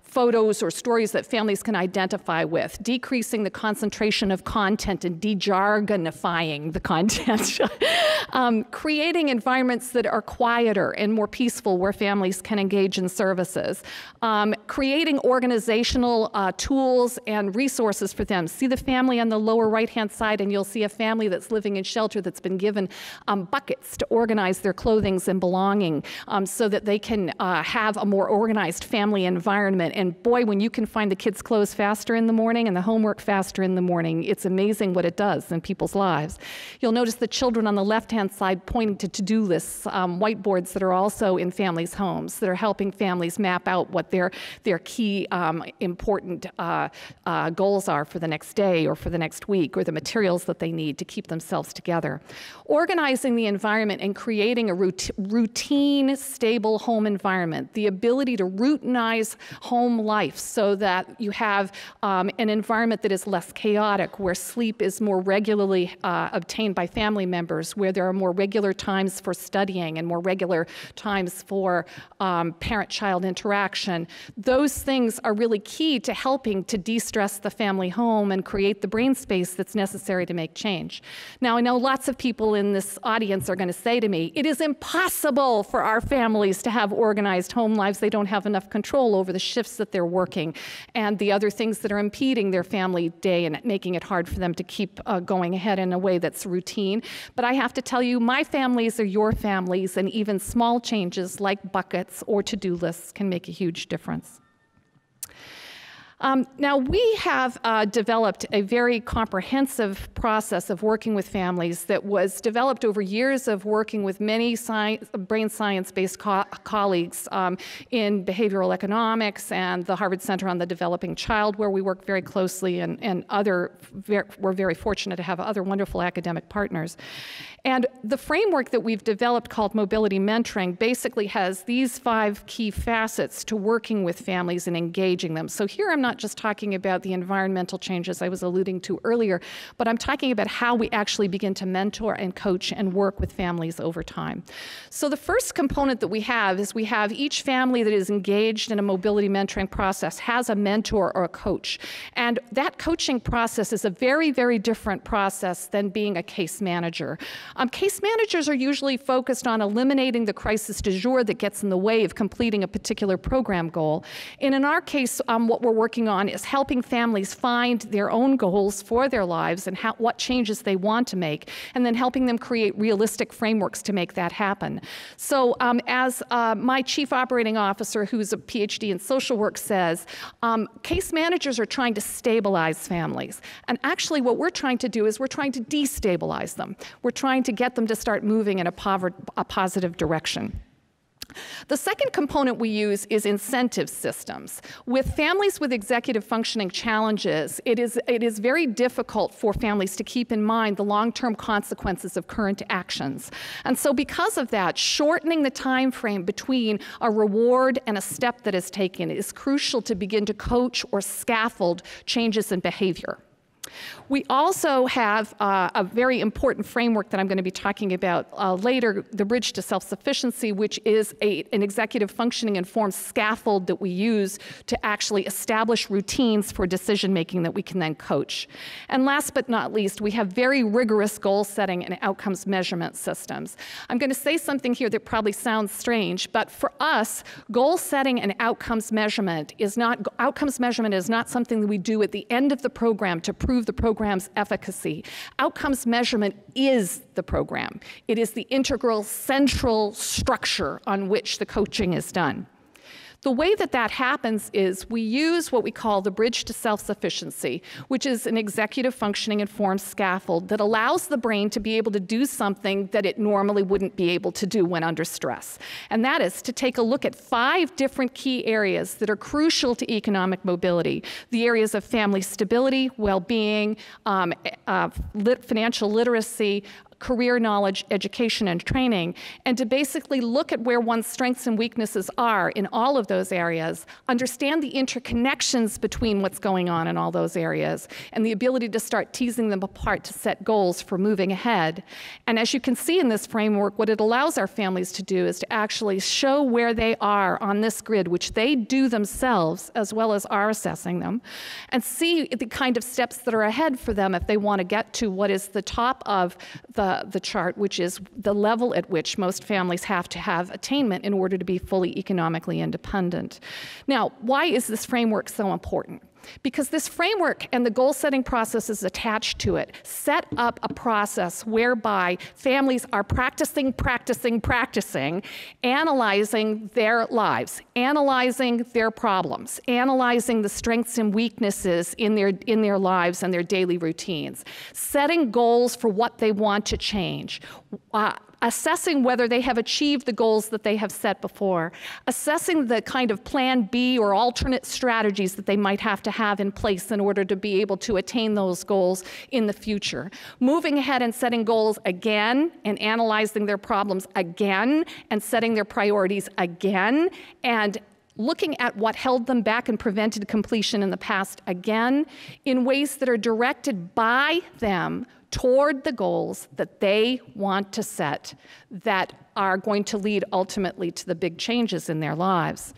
photos or stories that families can identify with, decreasing the concentration of content and de-jargonifying the content, creating environments that are quieter and more peaceful where families can engage in services, creating organizational tools and resources for them. See the family on the lower right-hand side, and you'll see a family that's living in shelter that's been given buckets to organize their clothing and belonging so that they can have a more organized family environment. And boy, when you can find the kids' clothes faster in the morning and the homework faster in the morning, it's amazing what it does in people's lives. You'll notice the children on the left-hand side pointing to to-do lists, whiteboards that are also in families' homes that are helping families map out what their key important goals are for the next day or for the next week, or the materials that they need to keep themselves together. Organizing the environment and creating a routine, stable home environment, the ability to routinize home life so that you have an environment that is less chaotic, where sleep is more regularly obtained by family members, where there are more regular times for studying and more regular times for parent-child interaction. Those things are really key to helping to de-stress the family home and create the brain space that's necessary to make change. Now, I know lots of people in this audience are going to say to me, it is impossible for our families to have organized home lives. They don't have enough control over the shifts that they're working and the other things that are impeding their family day and making it hard for them to keep going ahead in a way that's routine. But I have to tell you, my families are your families, and even small changes like buckets or to-do lists can make a huge difference. Now, we have developed a very comprehensive process of working with families that was developed over years of working with many brain science-based colleagues in behavioral economics and the Harvard Center on the Developing Child, where we work very closely, and we're very fortunate to have other wonderful academic partners. And the framework that we've developed called Mobility Mentoring basically has these 5 key facets to working with families and engaging them. So here I'm not just talking about the environmental changes I was alluding to earlier, but I'm talking about how we actually begin to mentor and coach and work with families over time. So the first component that we have is we have each family that is engaged in a mobility mentoring process has a mentor or a coach. And that coaching process is a very, very different process than being a case manager. Case managers are usually focused on eliminating the crisis du jour that gets in the way of completing a particular program goal. And in our case, what we're working on is helping families find their own goals for their lives and what changes they want to make, and then helping them create realistic frameworks to make that happen. So as my chief operating officer, who's a PhD in social work, says, case managers are trying to stabilize families. And actually what we're trying to do is we're trying to destabilize them. We're trying to get them to start moving in a positive direction. The second component we use is incentive systems. With families with executive functioning challenges, it is very difficult for families to keep in mind the long-term consequences of current actions. And so because of that, shortening the time frame between a reward and a step that is taken is crucial to begin to coach or scaffold changes in behavior. We also have a very important framework that I'm going to be talking about later, the bridge to self-sufficiency, which is an executive functioning informed scaffold that we use to actually establish routines for decision-making that we can then coach. And last but not least, we have very rigorous goal setting and outcomes measurement systems. I'm going to say something here that probably sounds strange, but for us, goal setting and outcomes measurement is not something that we do at the end of the program to prove the program's efficacy. Outcomes measurement is the program. It is the integral, central structure on which the coaching is done. The way that that happens is we use what we call the bridge to self-sufficiency, which is an executive functioning informed scaffold that allows the brain to be able to do something that it normally wouldn't be able to do when under stress. And that is to take a look at 5 different key areas that are crucial to economic mobility. The areas of family stability, well-being, financial literacy, career knowledge, education, and training, and to basically look at where one's strengths and weaknesses are in all of those areas, understand the interconnections between what's going on in all those areas, and the ability to start teasing them apart to set goals for moving ahead. And as you can see in this framework, what it allows our families to do is to actually show where they are on this grid, which they do themselves as well as are assessing them, and see the kind of steps that are ahead for them if they want to get to what is the top of the chart, which is the level at which most families have to have attainment in order to be fully economically independent. Now, why is this framework so important? Because this framework and the goal-setting processes attached to it set up a process whereby families are practicing, analyzing their lives, analyzing their problems, analyzing the strengths and weaknesses in their lives and their daily routines, setting goals for what they want to change, assessing whether they have achieved the goals that they have set before, assessing the kind of plan B or alternate strategies that they might have to have in place in order to be able to attain those goals in the future, moving ahead and setting goals again and analyzing their problems again and setting their priorities again, and looking at what held them back and prevented completion in the past again in ways that are directed by them toward the goals that they want to set that are going to lead ultimately to the big changes in their lives.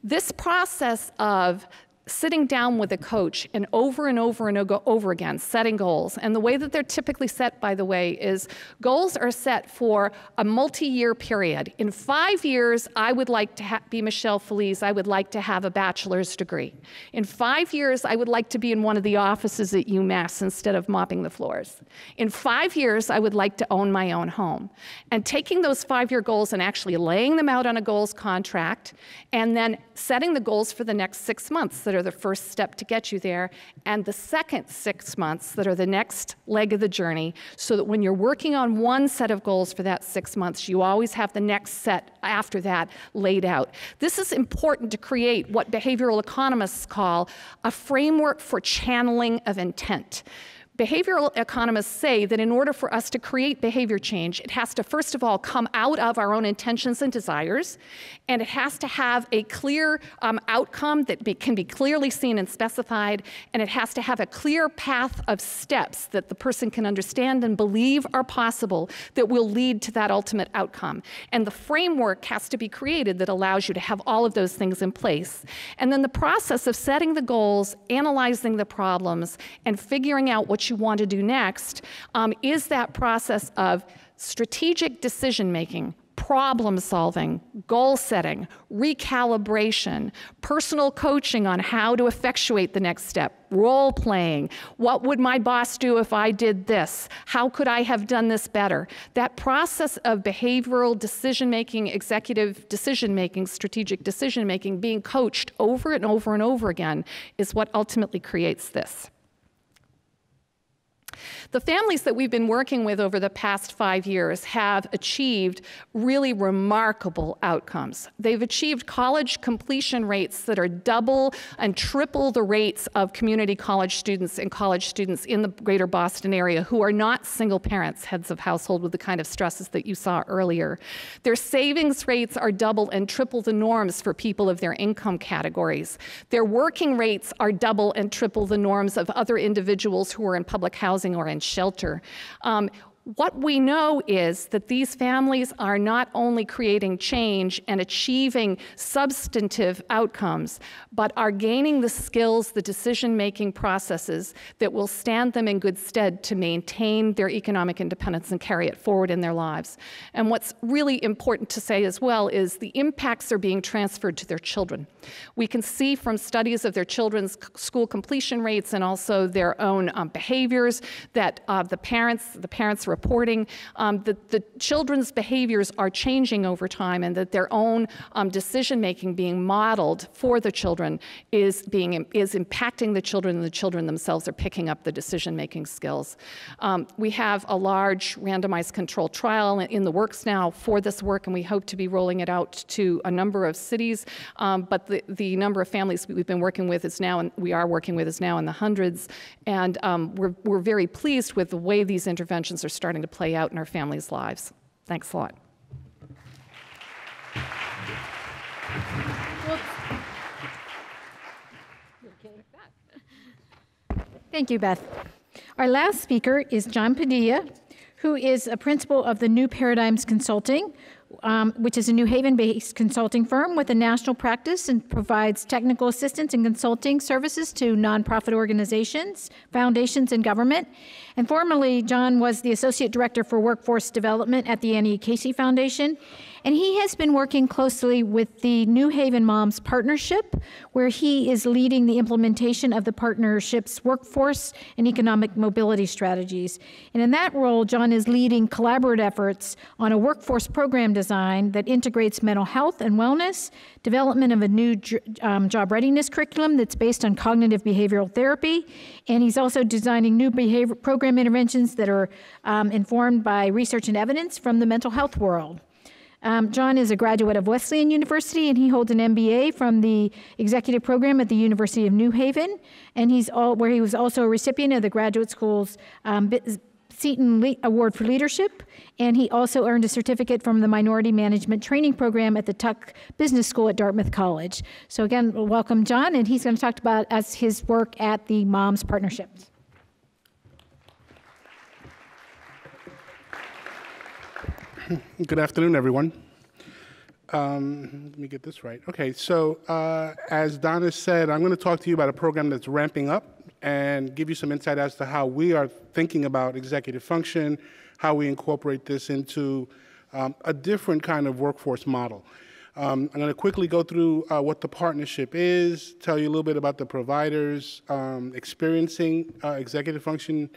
This process of sitting down with a coach and over again, setting goals. And the way that they're typically set, by the way, is goals are set for a multi-year period. In 5 years, I would like to be Michelle Feliz. I would like to have a bachelor's degree. In 5 years, I would like to be in one of the offices at UMass instead of mopping the floors. In 5 years, I would like to own my own home. And taking those 5-year goals and actually laying them out on a goals contract, and then setting the goals for the next 6 months that are the first step to get you there, and the second 6 months that are the next leg of the journey, so that when you're working on one set of goals for that 6 months, you always have the next set after that laid out. This is important to create what behavioral economists call a framework for channeling of intent. Behavioral economists say that in order for us to create behavior change, it has to, first of all, come out of our own intentions and desires, and it has to have a clear outcome that can be clearly seen and specified, and it has to have a clear path of steps that the person can understand and believe are possible that will lead to that ultimate outcome. And the framework has to be created that allows you to have all of those things in place. And then the process of setting the goals, analyzing the problems, and figuring out what you want to do next is that process of strategic decision-making, problem solving, goal setting, recalibration, personal coaching on how to effectuate the next step, role playing, what would my boss do if I did this, how could I have done this better. That process of behavioral decision-making, executive decision-making, strategic decision-making being coached over and over and over again is what ultimately creates this. The families that we've been working with over the past 5 years have achieved really remarkable outcomes. They've achieved college completion rates that are double and triple the rates of community college students and college students in the greater Boston area who are not single parents, heads of household with the kind of stresses that you saw earlier. Their savings rates are double and triple the norms for people of their income categories. Their working rates are double and triple the norms of other individuals who are in public housing or in shelter. What we know is that these families are not only creating change and achieving substantive outcomes, but are gaining the skills, the decision-making processes that will stand them in good stead to maintain their economic independence and carry it forward in their lives. And what's really important to say as well is the impacts are being transferred to their children. We can see from studies of their children's school completion rates and also their own behaviors that the parents reporting that the children's behaviors are changing over time and that their own decision-making being modeled for the children is impacting the children, and the children themselves are picking up the decision-making skills. We have a large randomized controlled trial in the works now for this work, and we hope to be rolling it out to a number of cities, but the number of families we've been working with is now, and we are working with is now in the hundreds, and we're very pleased with the way these interventions are starting to play out in our families' lives. Thanks a lot. Thank you, Beth. Our last speaker is John Padilla, who is a principal of the New Paradigms Consulting, which is a New Haven-based consulting firm with a national practice and provides technical assistance and consulting services to nonprofit organizations, foundations, and government. And formerly, John was the Associate Director for Workforce Development at the Annie Casey Foundation. And he has been working closely with the New Haven Moms Partnership, where he is leading the implementation of the partnership's workforce and economic mobility strategies. And in that role, John is leading collaborative efforts on a workforce program design that integrates mental health and wellness, development of a new job readiness curriculum that's based on cognitive behavioral therapy, and he's also designing new behavior program interventions that are informed by research and evidence from the mental health world. John is a graduate of Wesleyan University, and he holds an MBA from the executive program at the University of New Haven, and where he was also a recipient of the graduate school's Seton Award for Leadership, and he also earned a certificate from the Minority Management Training Program at the Tuck Business School at Dartmouth College. So again, welcome John, and he's going to talk about his work at the Moms Partnerships. Good afternoon, everyone. Let me get this right. Okay, so as Donna said, I'm going to talk to you about a program that's ramping up and give you some insight as to how we are thinking about executive function, how we incorporate this into a different kind of workforce model. I'm going to quickly go through what the partnership is, tell you a little bit about the providers experiencing executive function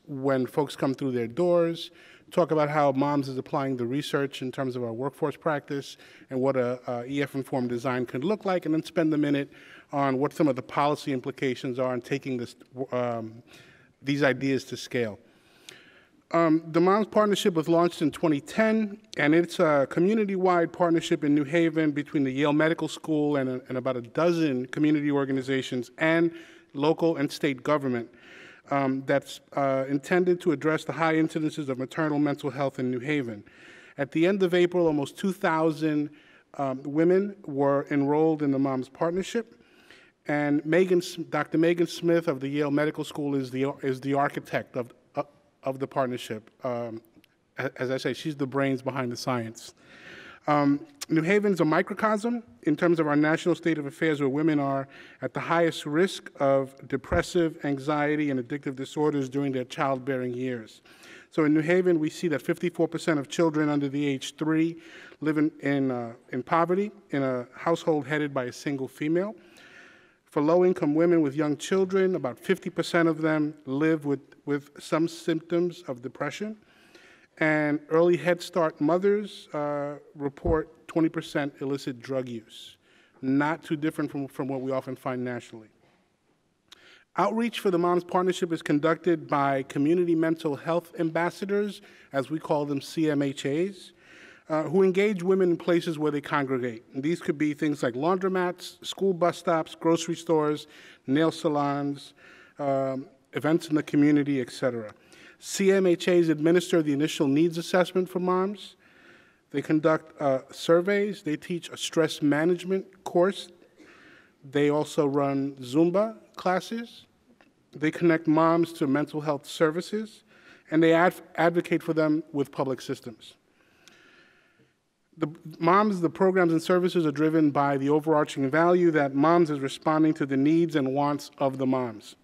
when folks come through their doors, talk about how Moms is applying the research in terms of our workforce practice and what a EF-informed design could look like, and then spend a minute on what some of the policy implications are in taking this, these ideas to scale. The Moms Partnership was launched in 2010, and it's a community-wide partnership in New Haven between the Yale Medical School and about a dozen community organizations and local and state government. That's intended to address the high incidences of maternal mental health in New Haven. At the end of April, almost 2,000 women were enrolled in the Moms Partnership, and Dr. Megan Smith of the Yale Medical School is the architect of the partnership. As I say, she's the brains behind the science. New Haven's a microcosm in terms of our national state of affairs, where women are at the highest risk of depressive, anxiety, and addictive disorders during their childbearing years. So in New Haven, we see that 54% of children under the age 3 live in poverty in a household headed by a single female. For low-income women with young children, about 50% of them live with some symptoms of depression. And early Head Start mothers report 20% illicit drug use, not too different from what we often find nationally. Outreach for the Moms Partnership is conducted by community mental health ambassadors, as we call them CMHAs, who engage women in places where they congregate. And these could be things like laundromats, school bus stops, grocery stores, nail salons, events in the community, etc. CMHAs administer the initial needs assessment for moms. They conduct surveys. They teach a stress management course. They also run Zumba classes. They connect moms to mental health services, and they advocate for them with public systems. The programs and services are driven by the overarching value that moms is responding to the needs and wants of the moms.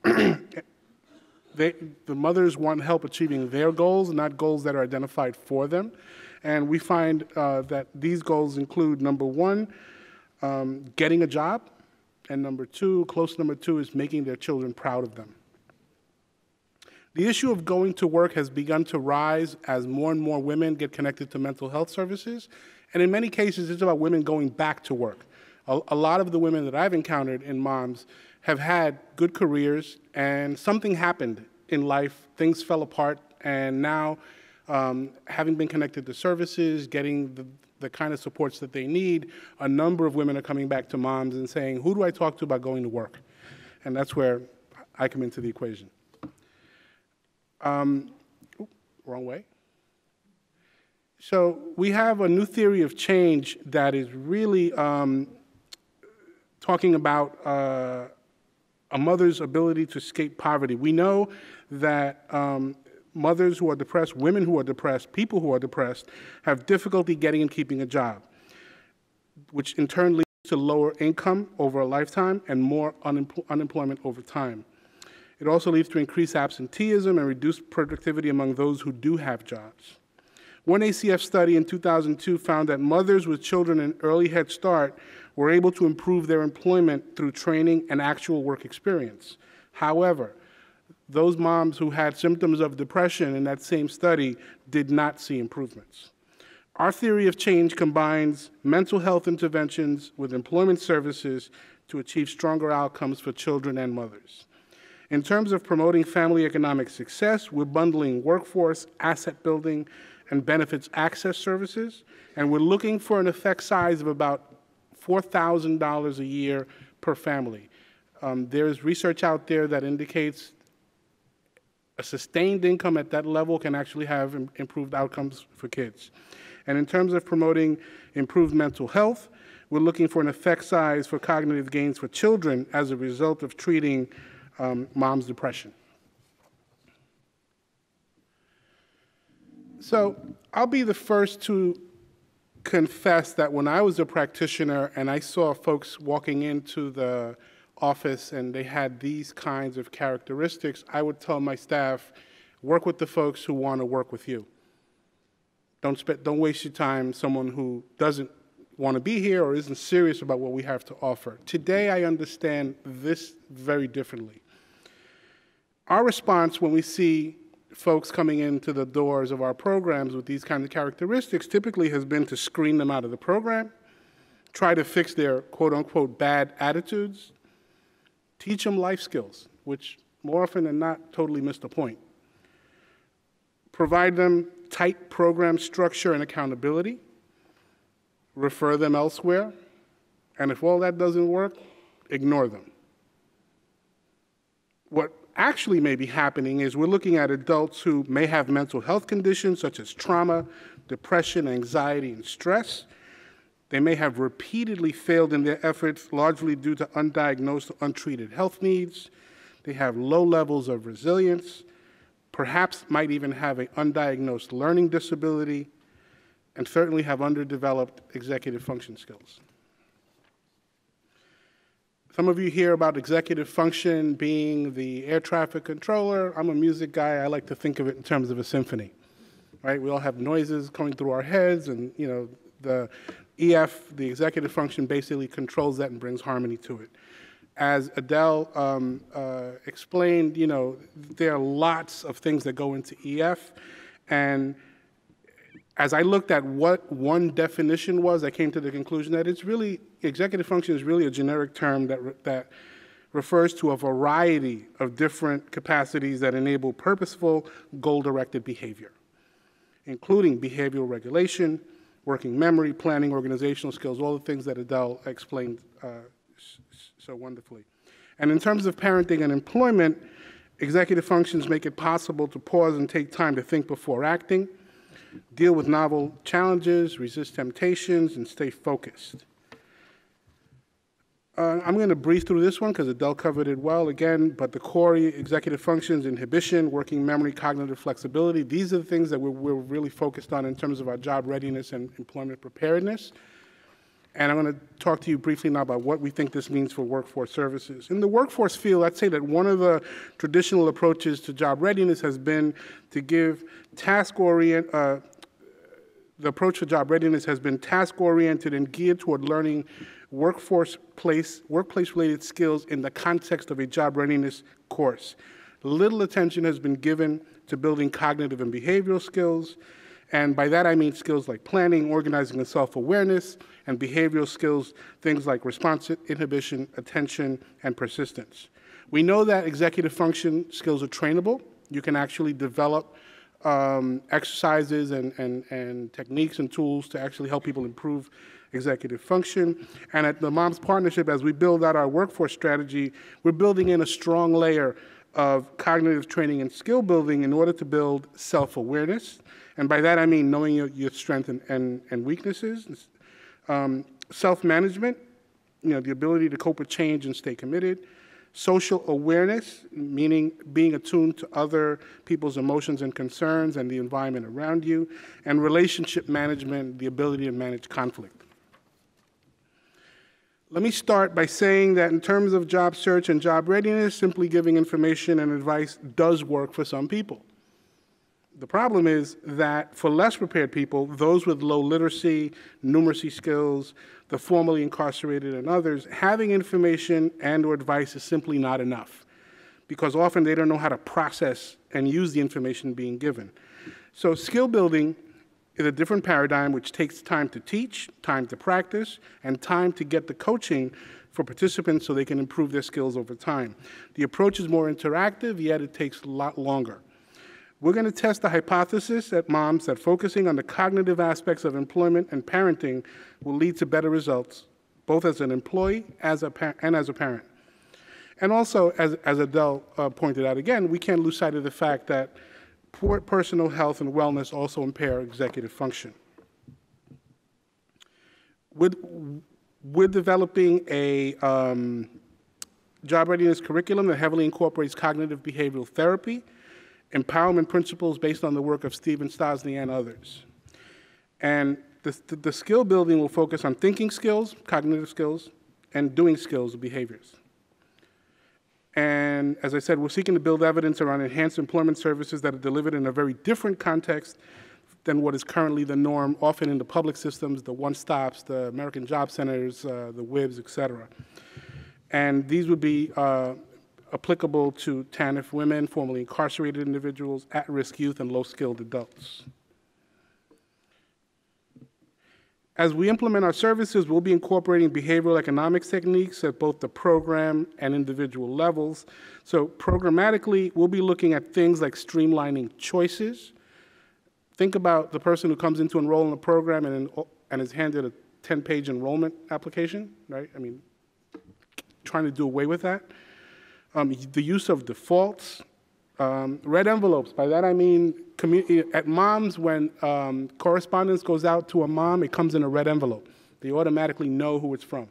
The mothers want help achieving their goals, not goals that are identified for them. And we find that these goals include, number one, getting a job, and number two is making their children proud of them. The issue of going to work has begun to rise as more and more women get connected to mental health services. And in many cases, it's about women going back to work. A lot of the women that I've encountered in moms have had good careers, and something happened in life. Things fell apart, and now, having been connected to services, getting the kind of supports that they need, a number of women are coming back to moms and saying, who do I talk to about going to work? And that's where I come into the equation. Wrong way. So we have a new theory of change that is really talking about a mother's ability to escape poverty. We know that mothers who are depressed, women who are depressed, people who are depressed, have difficulty getting and keeping a job, which in turn leads to lower income over a lifetime and more unemployment over time. It also leads to increased absenteeism and reduced productivity among those who do have jobs. One ACF study in 2002 found that mothers with children in early Head Start were able to improve their employment through training and actual work experience. However, those moms who had symptoms of depression in that same study did not see improvements. Our theory of change combines mental health interventions with employment services to achieve stronger outcomes for children and mothers. In terms of promoting family economic success, we're bundling workforce, asset building, and benefits access services, and we're looking for an effect size of about $4,000 a year per family. There is research out there that indicates a sustained income at that level can actually have improved outcomes for kids. And in terms of promoting improved mental health, we're looking for an effect size for cognitive gains for children as a result of treating mom's depression. So I'll be the first to confess that when I was a practitioner and I saw folks walking into the office and they had these kinds of characteristics, I would tell my staff, work with the folks who want to work with you. Don't waste your time someone who doesn't want to be here or isn't serious about what we have to offer. Today, I understand this very differently. Our response when we see folks coming into the doors of our programs with these kinds of characteristics typically has been to screen them out of the program, try to fix their quote-unquote bad attitudes, teach them life skills, which more often than not totally miss the point, provide them tight program structure and accountability, refer them elsewhere, and if all that doesn't work, ignore them. What actually may be happening is we're looking at adults who may have mental health conditions such as trauma, depression, anxiety, and stress. They may have repeatedly failed in their efforts, largely due to undiagnosed or untreated health needs. They have low levels of resilience, perhaps might even have an undiagnosed learning disability, and certainly have underdeveloped executive function skills. Some of you hear about executive function being the air traffic controller. I'm a music guy. I like to think of it in terms of a symphony, right? We all have noises coming through our heads, and the EF, the executive function, basically controls that and brings harmony to it. As Adele explained, there are lots of things that go into EF, and as I looked at what one definition was, I came to the conclusion that it's really, executive function is really a generic term that refers to a variety of different capacities that enable purposeful, goal-directed behavior, including behavioral regulation, working memory, planning, organizational skills, all the things that Adele explained so wonderfully. And in terms of parenting and employment, executive functions make it possible to pause and take time to think before acting, deal with novel challenges, resist temptations, and stay focused. I'm going to breeze through this one because Adele covered it well again, but the core executive functions, inhibition, working memory, cognitive flexibility, these are the things that we're really focused on in terms of our job readiness and employment preparedness. And I'm going to talk to you briefly now about what we think this means for workforce services. In the workforce field, I'd say that one of the traditional approaches to job readiness has been to give the approach to job readiness has been task-oriented and geared toward learning workplace-related skills in the context of a job readiness course. Little attention has been given to building cognitive and behavioral skills, and by that I mean skills like planning, organizing, and self-awareness, and behavioral skills, things like response inhibition, attention, and persistence. We know that executive function skills are trainable. You can actually develop exercises and techniques and tools to actually help people improve executive function. And at the Moms Partnership, as we build out our workforce strategy, we're building in a strong layer of cognitive training and skill building in order to build self-awareness. And by that I mean knowing your strengths and weaknesses. Self-management, the ability to cope with change and stay committed. Social awareness, meaning being attuned to other people's emotions and concerns and the environment around you. And relationship management, the ability to manage conflict. Let me start by saying that in terms of job search and job readiness, simply giving information and advice does work for some people. The problem is that for less prepared people, those with low literacy, numeracy skills, the formerly incarcerated, and others, having information and or advice is simply not enough because often they don't know how to process and use the information being given. So skill building is a different paradigm which takes time to teach, time to practice, and time to get the coaching for participants so they can improve their skills over time. The approach is more interactive, yet it takes a lot longer. We're going to test the hypothesis at Moms that focusing on the cognitive aspects of employment and parenting will lead to better results, both as an employee and as a parent. And also, as Adele pointed out again, we can't lose sight of the fact that poor personal health and wellness also impair executive function. We're developing a job readiness curriculum that heavily incorporates cognitive behavioral therapy, empowerment principles based on the work of Stephen Stosny and others. And the skill building will focus on thinking skills, cognitive skills, and doing skills, behaviors. And as I said, we're seeking to build evidence around enhanced employment services that are delivered in a very different context than what is currently the norm, often in the public systems, the one-stops, the American Job Centers, the WIBs, et cetera. And these would be applicable to TANF women, formerly incarcerated individuals, at-risk youth, and low-skilled adults. As we implement our services, we'll be incorporating behavioral economics techniques at both the program and individual levels. So programmatically, we'll be looking at things like streamlining choices. Think about the person who comes in to enroll in a program and is handed a 10-page enrollment application, right? I mean, trying to do away with that. The use of defaults, red envelopes. By that I mean, at Moms, when correspondence goes out to a mom, it comes in a red envelope. They automatically know who it's from.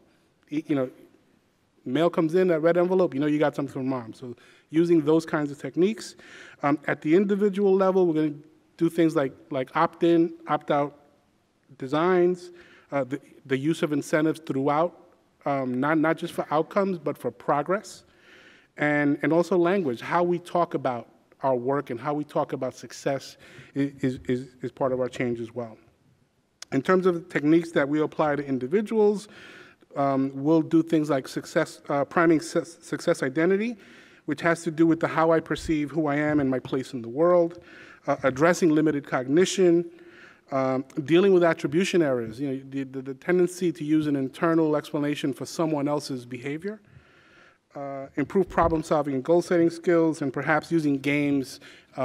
Mail comes in, that red envelope, you got something from Mom. So using those kinds of techniques. At the individual level, we're going to do things like opt-in, opt-out designs, the use of incentives throughout, not just for outcomes, but for progress. And also language, how we talk about our work and how we talk about success is part of our change as well. In terms of the techniques that we apply to individuals, we'll do things like priming success identity, which has to do with how I perceive who I am and my place in the world, addressing limited cognition, dealing with attribution errors, the tendency to use an internal explanation for someone else's behavior. improve problem-solving and goal-setting skills, and perhaps using games,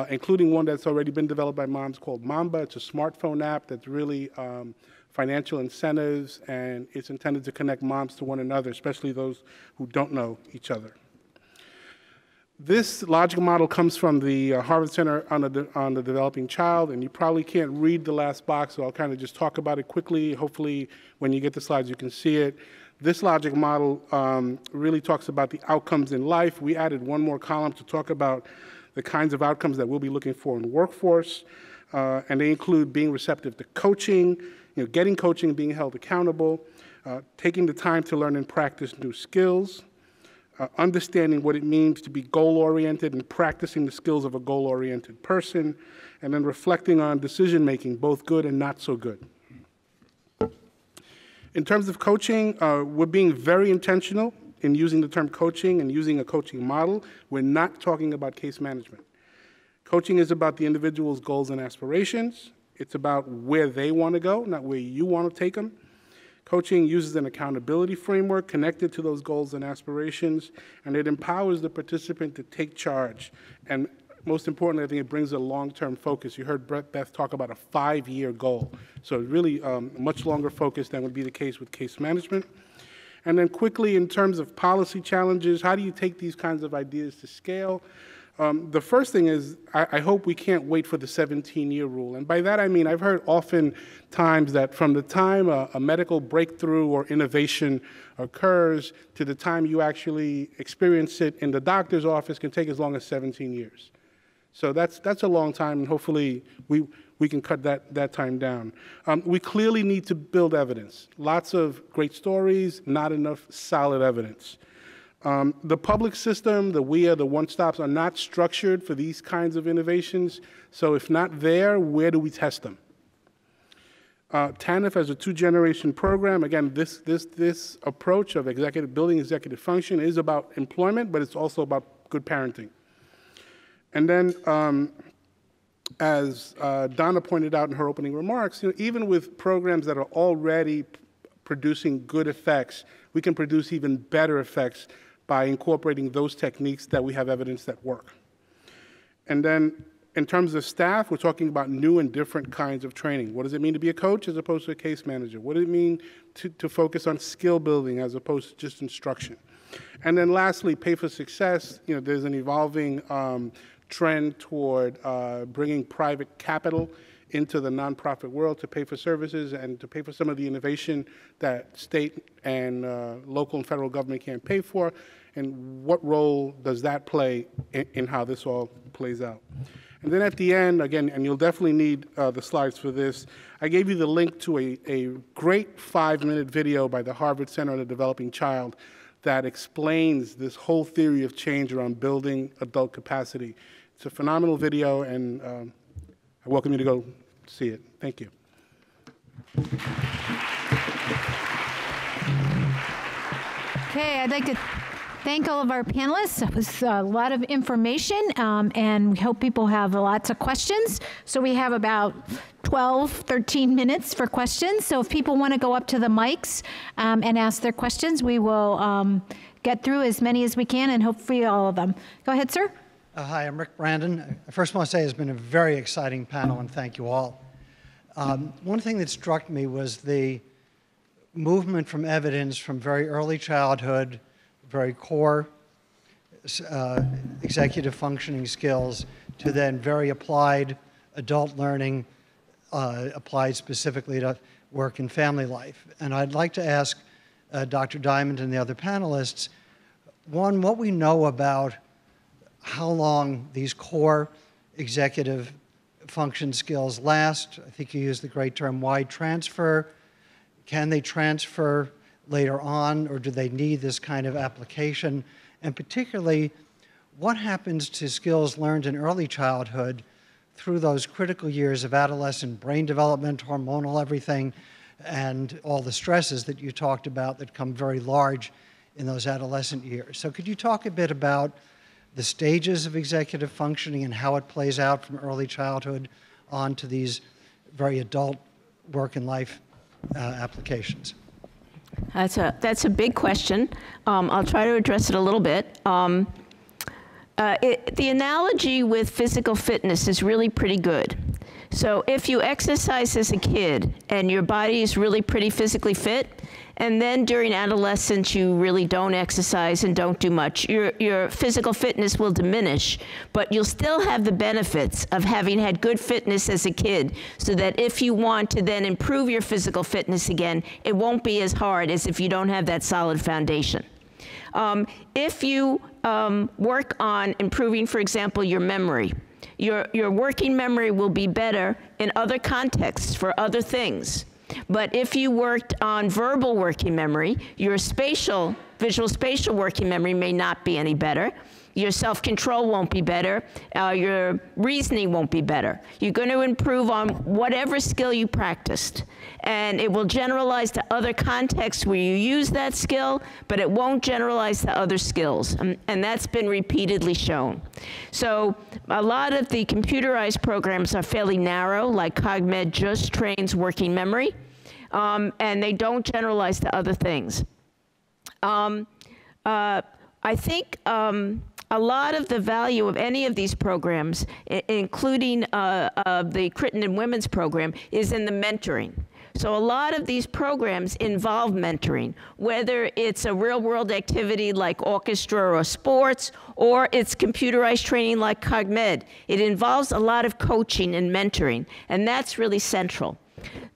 including one that's already been developed by moms called Mamba. It's a smartphone app that's really financial incentives, and it's intended to connect moms to one another, especially those who don't know each other. This logic model comes from the Harvard Center on the Developing Child, and you probably can't read the last box, so I'll kind of just talk about it quickly. Hopefully, when you get the slides, you can see it. This logic model really talks about the outcomes in life. We added one more column to talk about the kinds of outcomes that we'll be looking for in the workforce, and they include being receptive to coaching, getting coaching, being held accountable, taking the time to learn and practice new skills, understanding what it means to be goal-oriented and practicing the skills of a goal-oriented person, and then reflecting on decision-making, both good and not so good. In terms of coaching, we're being very intentional in using the term coaching and using a coaching model. We're not talking about case management. Coaching is about the individual's goals and aspirations. It's about where they want to go, not where you want to take them. Coaching uses an accountability framework connected to those goals and aspirations, and it empowers the participant to take charge. And most importantly, I think it brings a long-term focus. You heard Beth talk about a 5-year goal. So really much longer focus than would be the case with case management. And then quickly, in terms of policy challenges, how do you take these kinds of ideas to scale? The first thing is, I hope we can't wait for the 17-year rule. And by that I mean, I've heard often times that from the time a medical breakthrough or innovation occurs to the time you actually experience it in the doctor's office can take as long as 17 years. So that's a long time, and hopefully we can cut that time down. We clearly need to build evidence. Lots of great stories, not enough solid evidence. The public system, the WIA, the one-stops are not structured for these kinds of innovations. So if not there, where do we test them? TANF as a 2-generation program, again, this approach of building executive function is about employment, but it's also about good parenting. And then, as Donna pointed out in her opening remarks, even with programs that are already producing good effects, we can produce even better effects by incorporating those techniques that we have evidence that work. And then in terms of staff, we're talking about new and different kinds of training. What does it mean to be a coach as opposed to a case manager? What does it mean to focus on skill building as opposed to just instruction? And then lastly, pay for success. There's an evolving trend toward bringing private capital into the nonprofit world to pay for services and to pay for some of the innovation that state and local and federal government can't pay for, and what role does that play in how this all plays out. And then at the end, again, and you'll definitely need the slides for this, I gave you the link to a great 5-minute video by the Harvard Center on the Developing Child that explains this whole theory of change around building adult capacity. It's a phenomenal video, and I welcome you to go see it. Thank you. Okay, I'd like to thank all of our panelists. That was a lot of information, and we hope people have lots of questions. So we have about 12, 13 minutes for questions. So if people want to go up to the mics and ask their questions, we will get through as many as we can and hopefully all of them. Go ahead, sir. Hi, I'm Rick Brandon. I first want to say it's been a very exciting panel, and thank you all. One thing that struck me was the movement from evidence from very early childhood, very core executive functioning skills, to then very applied adult learning, applied specifically to work and family life. And I'd like to ask Dr. Diamond and the other panelists, one, what we know about how long these core executive function skills last. I think you used the great term wide transfer. Can they transfer later on, or do they need this kind of application? And particularly, what happens to skills learned in early childhood through those critical years of adolescent brain development, hormonal everything, and all the stresses that you talked about that come very large in those adolescent years. So could you talk a bit about the stages of executive functioning and how it plays out from early childhood on to these very adult work and life applications? That's a big question. I'll try to address it a little bit. The analogy with physical fitness is really pretty good. So if you exercise as a kid and your body is really pretty physically fit, and then during adolescence you really don't exercise and don't do much, your physical fitness will diminish, but you'll still have the benefits of having had good fitness as a kid, so that if you want to then improve your physical fitness again, it won't be as hard as if you don't have that solid foundation. If you work on improving, for example, your memory, your working memory will be better in other contexts for other things. But if you worked on verbal working memory, your visual spatial working memory may not be any better. Your self-control won't be better. Your reasoning won't be better. You're going to improve on whatever skill you practiced. And it will generalize to other contexts where you use that skill, but it won't generalize to other skills. And that's been repeatedly shown. So a lot of the computerized programs are fairly narrow, like CogMed just trains working memory, and they don't generalize to other things. I think a lot of the value of any of these programs, including the Crittenton Women's Program, is in the mentoring. So a lot of these programs involve mentoring, whether it's a real-world activity like orchestra or sports, or it's computerized training like CogMed. It involves a lot of coaching and mentoring, and that's really central.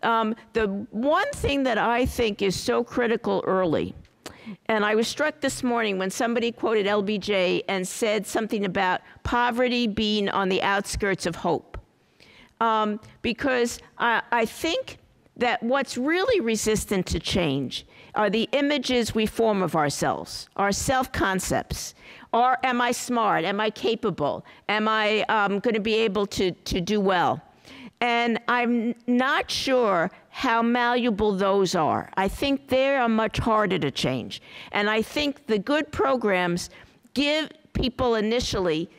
The one thing that I think is so critical early, and I was struck this morning when somebody quoted LBJ and said something about poverty being on the outskirts of hope. Because I think that what's really resistant to change are the images we form of ourselves, our self-concepts. Am I smart? Am I capable? Am I going to be able to do well? And I'm not sure how malleable those are. I think they are much harder to change. And I think the good programs give people initially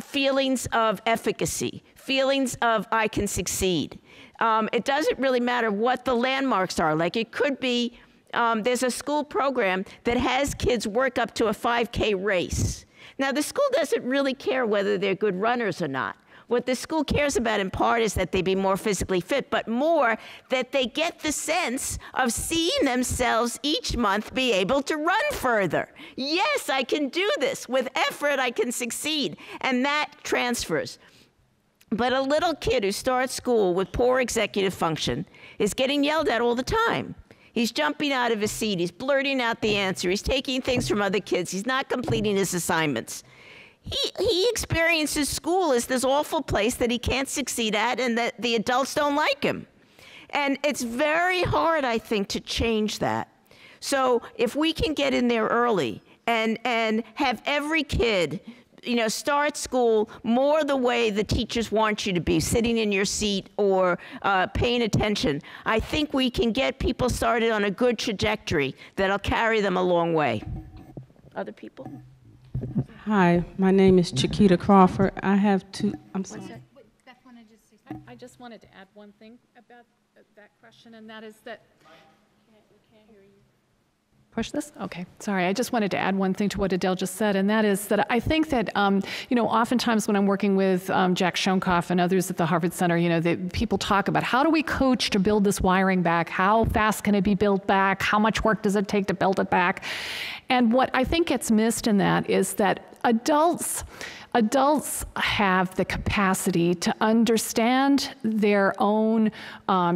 feelings of efficacy, feelings of I can succeed. It doesn't really matter what the landmarks are. Like it could be, there's a school program that has kids work up to a 5K race. Now the school doesn't really care whether they're good runners or not. What the school cares about in part is that they be more physically fit, but more that they get the sense of seeing themselves each month be able to run further. Yes, I can do this. With effort, I can succeed. And that transfers. But a little kid who starts school with poor executive function is getting yelled at all the time. He's jumping out of his seat. He's blurting out the answer. He's taking things from other kids. He's not completing his assignments. He experiences school as this awful place that he can't succeed at and that the adults don't like him. And it's very hard, I think, to change that. So if we can get in there early and have every kid, start school more the way the teachers want you to be, sitting in your seat or paying attention, I think we can get people started on a good trajectory that'll carry them a long way. Other people? Hi, my name is Chiquita Crawford. I have two, I'm sorry. I just wanted to add one thing about that question, and that is that, we can't hear you. Push this? Okay, sorry. I just wanted to add one thing to what Adele just said, and that is that I think that, oftentimes when I'm working with Jack Schoenkoff and others at the Harvard Center, people talk about how do we coach to build this wiring back? How fast can it be built back? How much work does it take to build it back? And what I think gets missed in that is that adults have the capacity to understand their own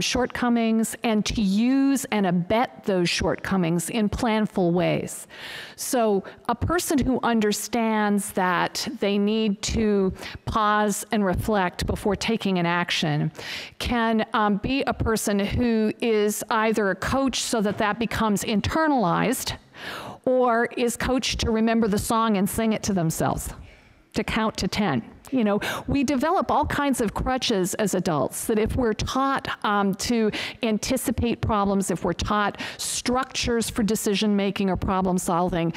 shortcomings and to use and abet those shortcomings in planful ways. So a person who understands that they need to pause and reflect before taking an action can be a person who is either a coach so that that becomes internalized, or is coached to remember the song and sing it to themselves, to count to 10. You know, we develop all kinds of crutches as adults that if we're taught to anticipate problems, if we're taught structures for decision making or problem solving,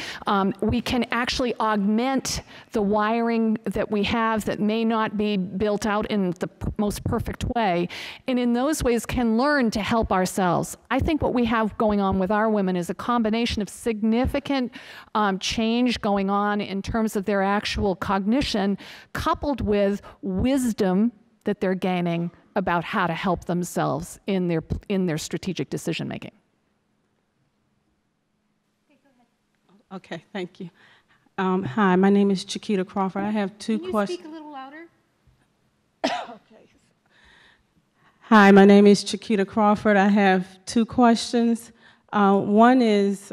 we can actually augment the wiring that we have that may not be built out in the most perfect way, and in those ways can learn to help ourselves. I think what we have going on with our women is a combination of significant change going on in terms of their actual cognition, coupled with wisdom that they're gaining about how to help themselves in their strategic decision making. Okay, thank you. Hi, my name is Chiquita Crawford. I have two questions. Can you speak a little louder? Okay. Hi, my name is Chiquita Crawford. I have two questions. One is,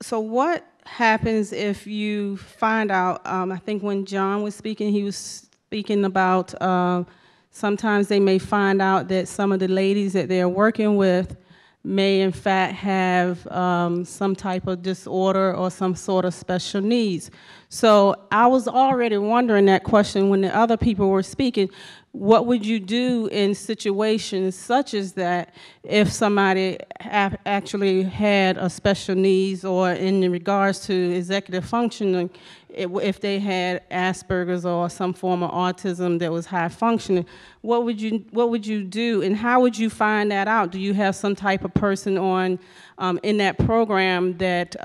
so what happens if you find out, I think when John was speaking, he was speaking about sometimes they may find out that some of the ladies that they're working with may in fact have some type of disorder or some sort of special needs. So I was already wondering that question when the other people were speaking. What would you do in situations such as that if somebody actually had a special needs, or in regards to executive functioning, if they had Asperger's or some form of autism that was high functioning? What would you do, and how would you find that out? Do you have some type of person on in that program that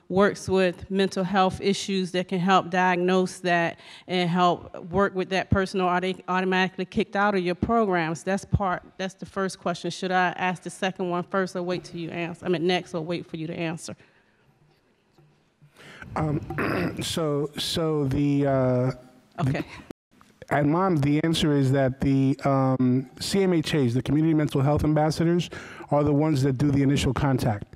works with mental health issues that can help diagnose that and help work with that person, or are they automatically kicked out of your programs? That's the first question. Should I ask the second one first, or wait till you answer? I mean, next, or wait for you to answer? Okay. And Mom, the answer is that the CMHAs, the Community Mental Health Ambassadors, are the ones that do the initial contact.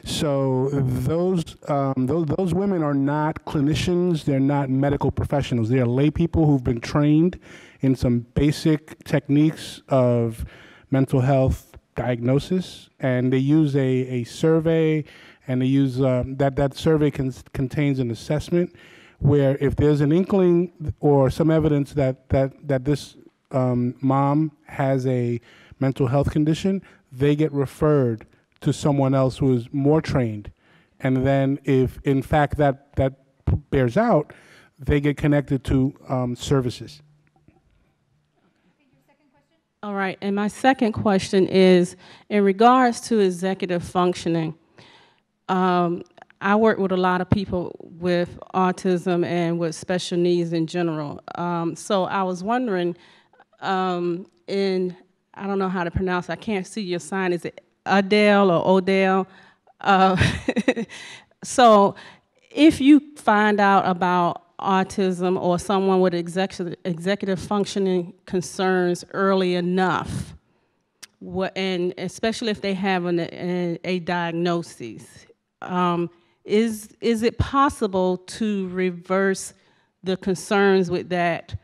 So those women are not clinicians, they're not medical professionals. They are lay people who've been trained in some basic techniques of mental health diagnosis, and they use a survey, and they use that survey contains an assessment where if there's an inkling or some evidence that this mom has a mental health condition, they get referred to someone else who is more trained. And then if in fact that bears out, they get connected to services. All right, and my second question is in regards to executive functioning. I work with a lot of people with autism and with special needs in general. So I was wondering, I don't know how to pronounce it, I can't see your sign, is it Adele or Odell? So if you find out about autism or someone with executive functioning concerns early enough, and especially if they have a diagnosis, is it possible to reverse the concerns with that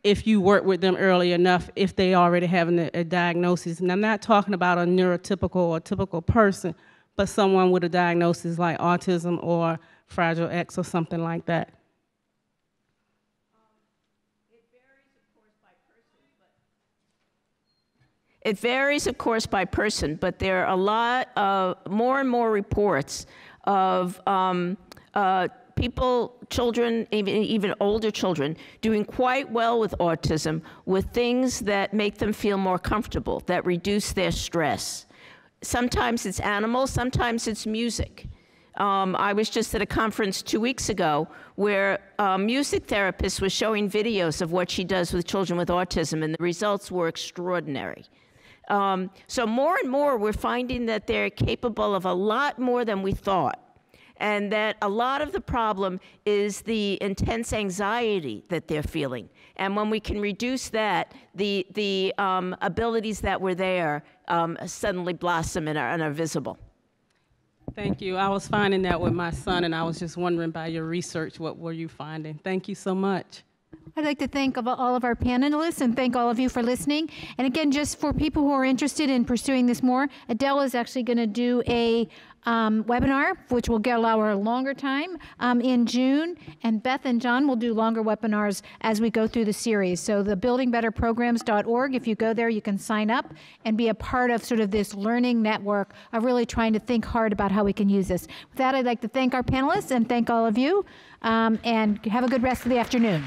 if you work with them early enough, if they already have a diagnosis? And I'm not talking about a neurotypical or typical person, but someone with a diagnosis like autism or Fragile X or something like that. It varies, of course, by person, but there are a lot of more and more reports of people, children, even older children, doing quite well with autism, with things that make them feel more comfortable, that reduce their stress. Sometimes it's animals, sometimes it's music. I was just at a conference 2 weeks ago where a music therapist was showing videos of what she does with children with autism, and the results were extraordinary. So more and more, we're finding that they're capable of a lot more than we thought, and that a lot of the problem is the intense anxiety that they're feeling. And when we can reduce that, the abilities that were there suddenly blossom and are visible. Thank you. I was finding that with my son, and I was just wondering by your research, what were you finding? Thank you so much. I'd like to thank all of our panelists and thank all of you for listening. And again, just for people who are interested in pursuing this more, Adele is actually going to do a webinar, which will allow her a longer time in June. And Beth and John will do longer webinars as we go through the series. So the buildingbetterprograms.org, if you go there, you can sign up and be a part of sort of this learning network of really trying to think hard about how we can use this. With that, I'd like to thank our panelists and thank all of you. And have a good rest of the afternoon.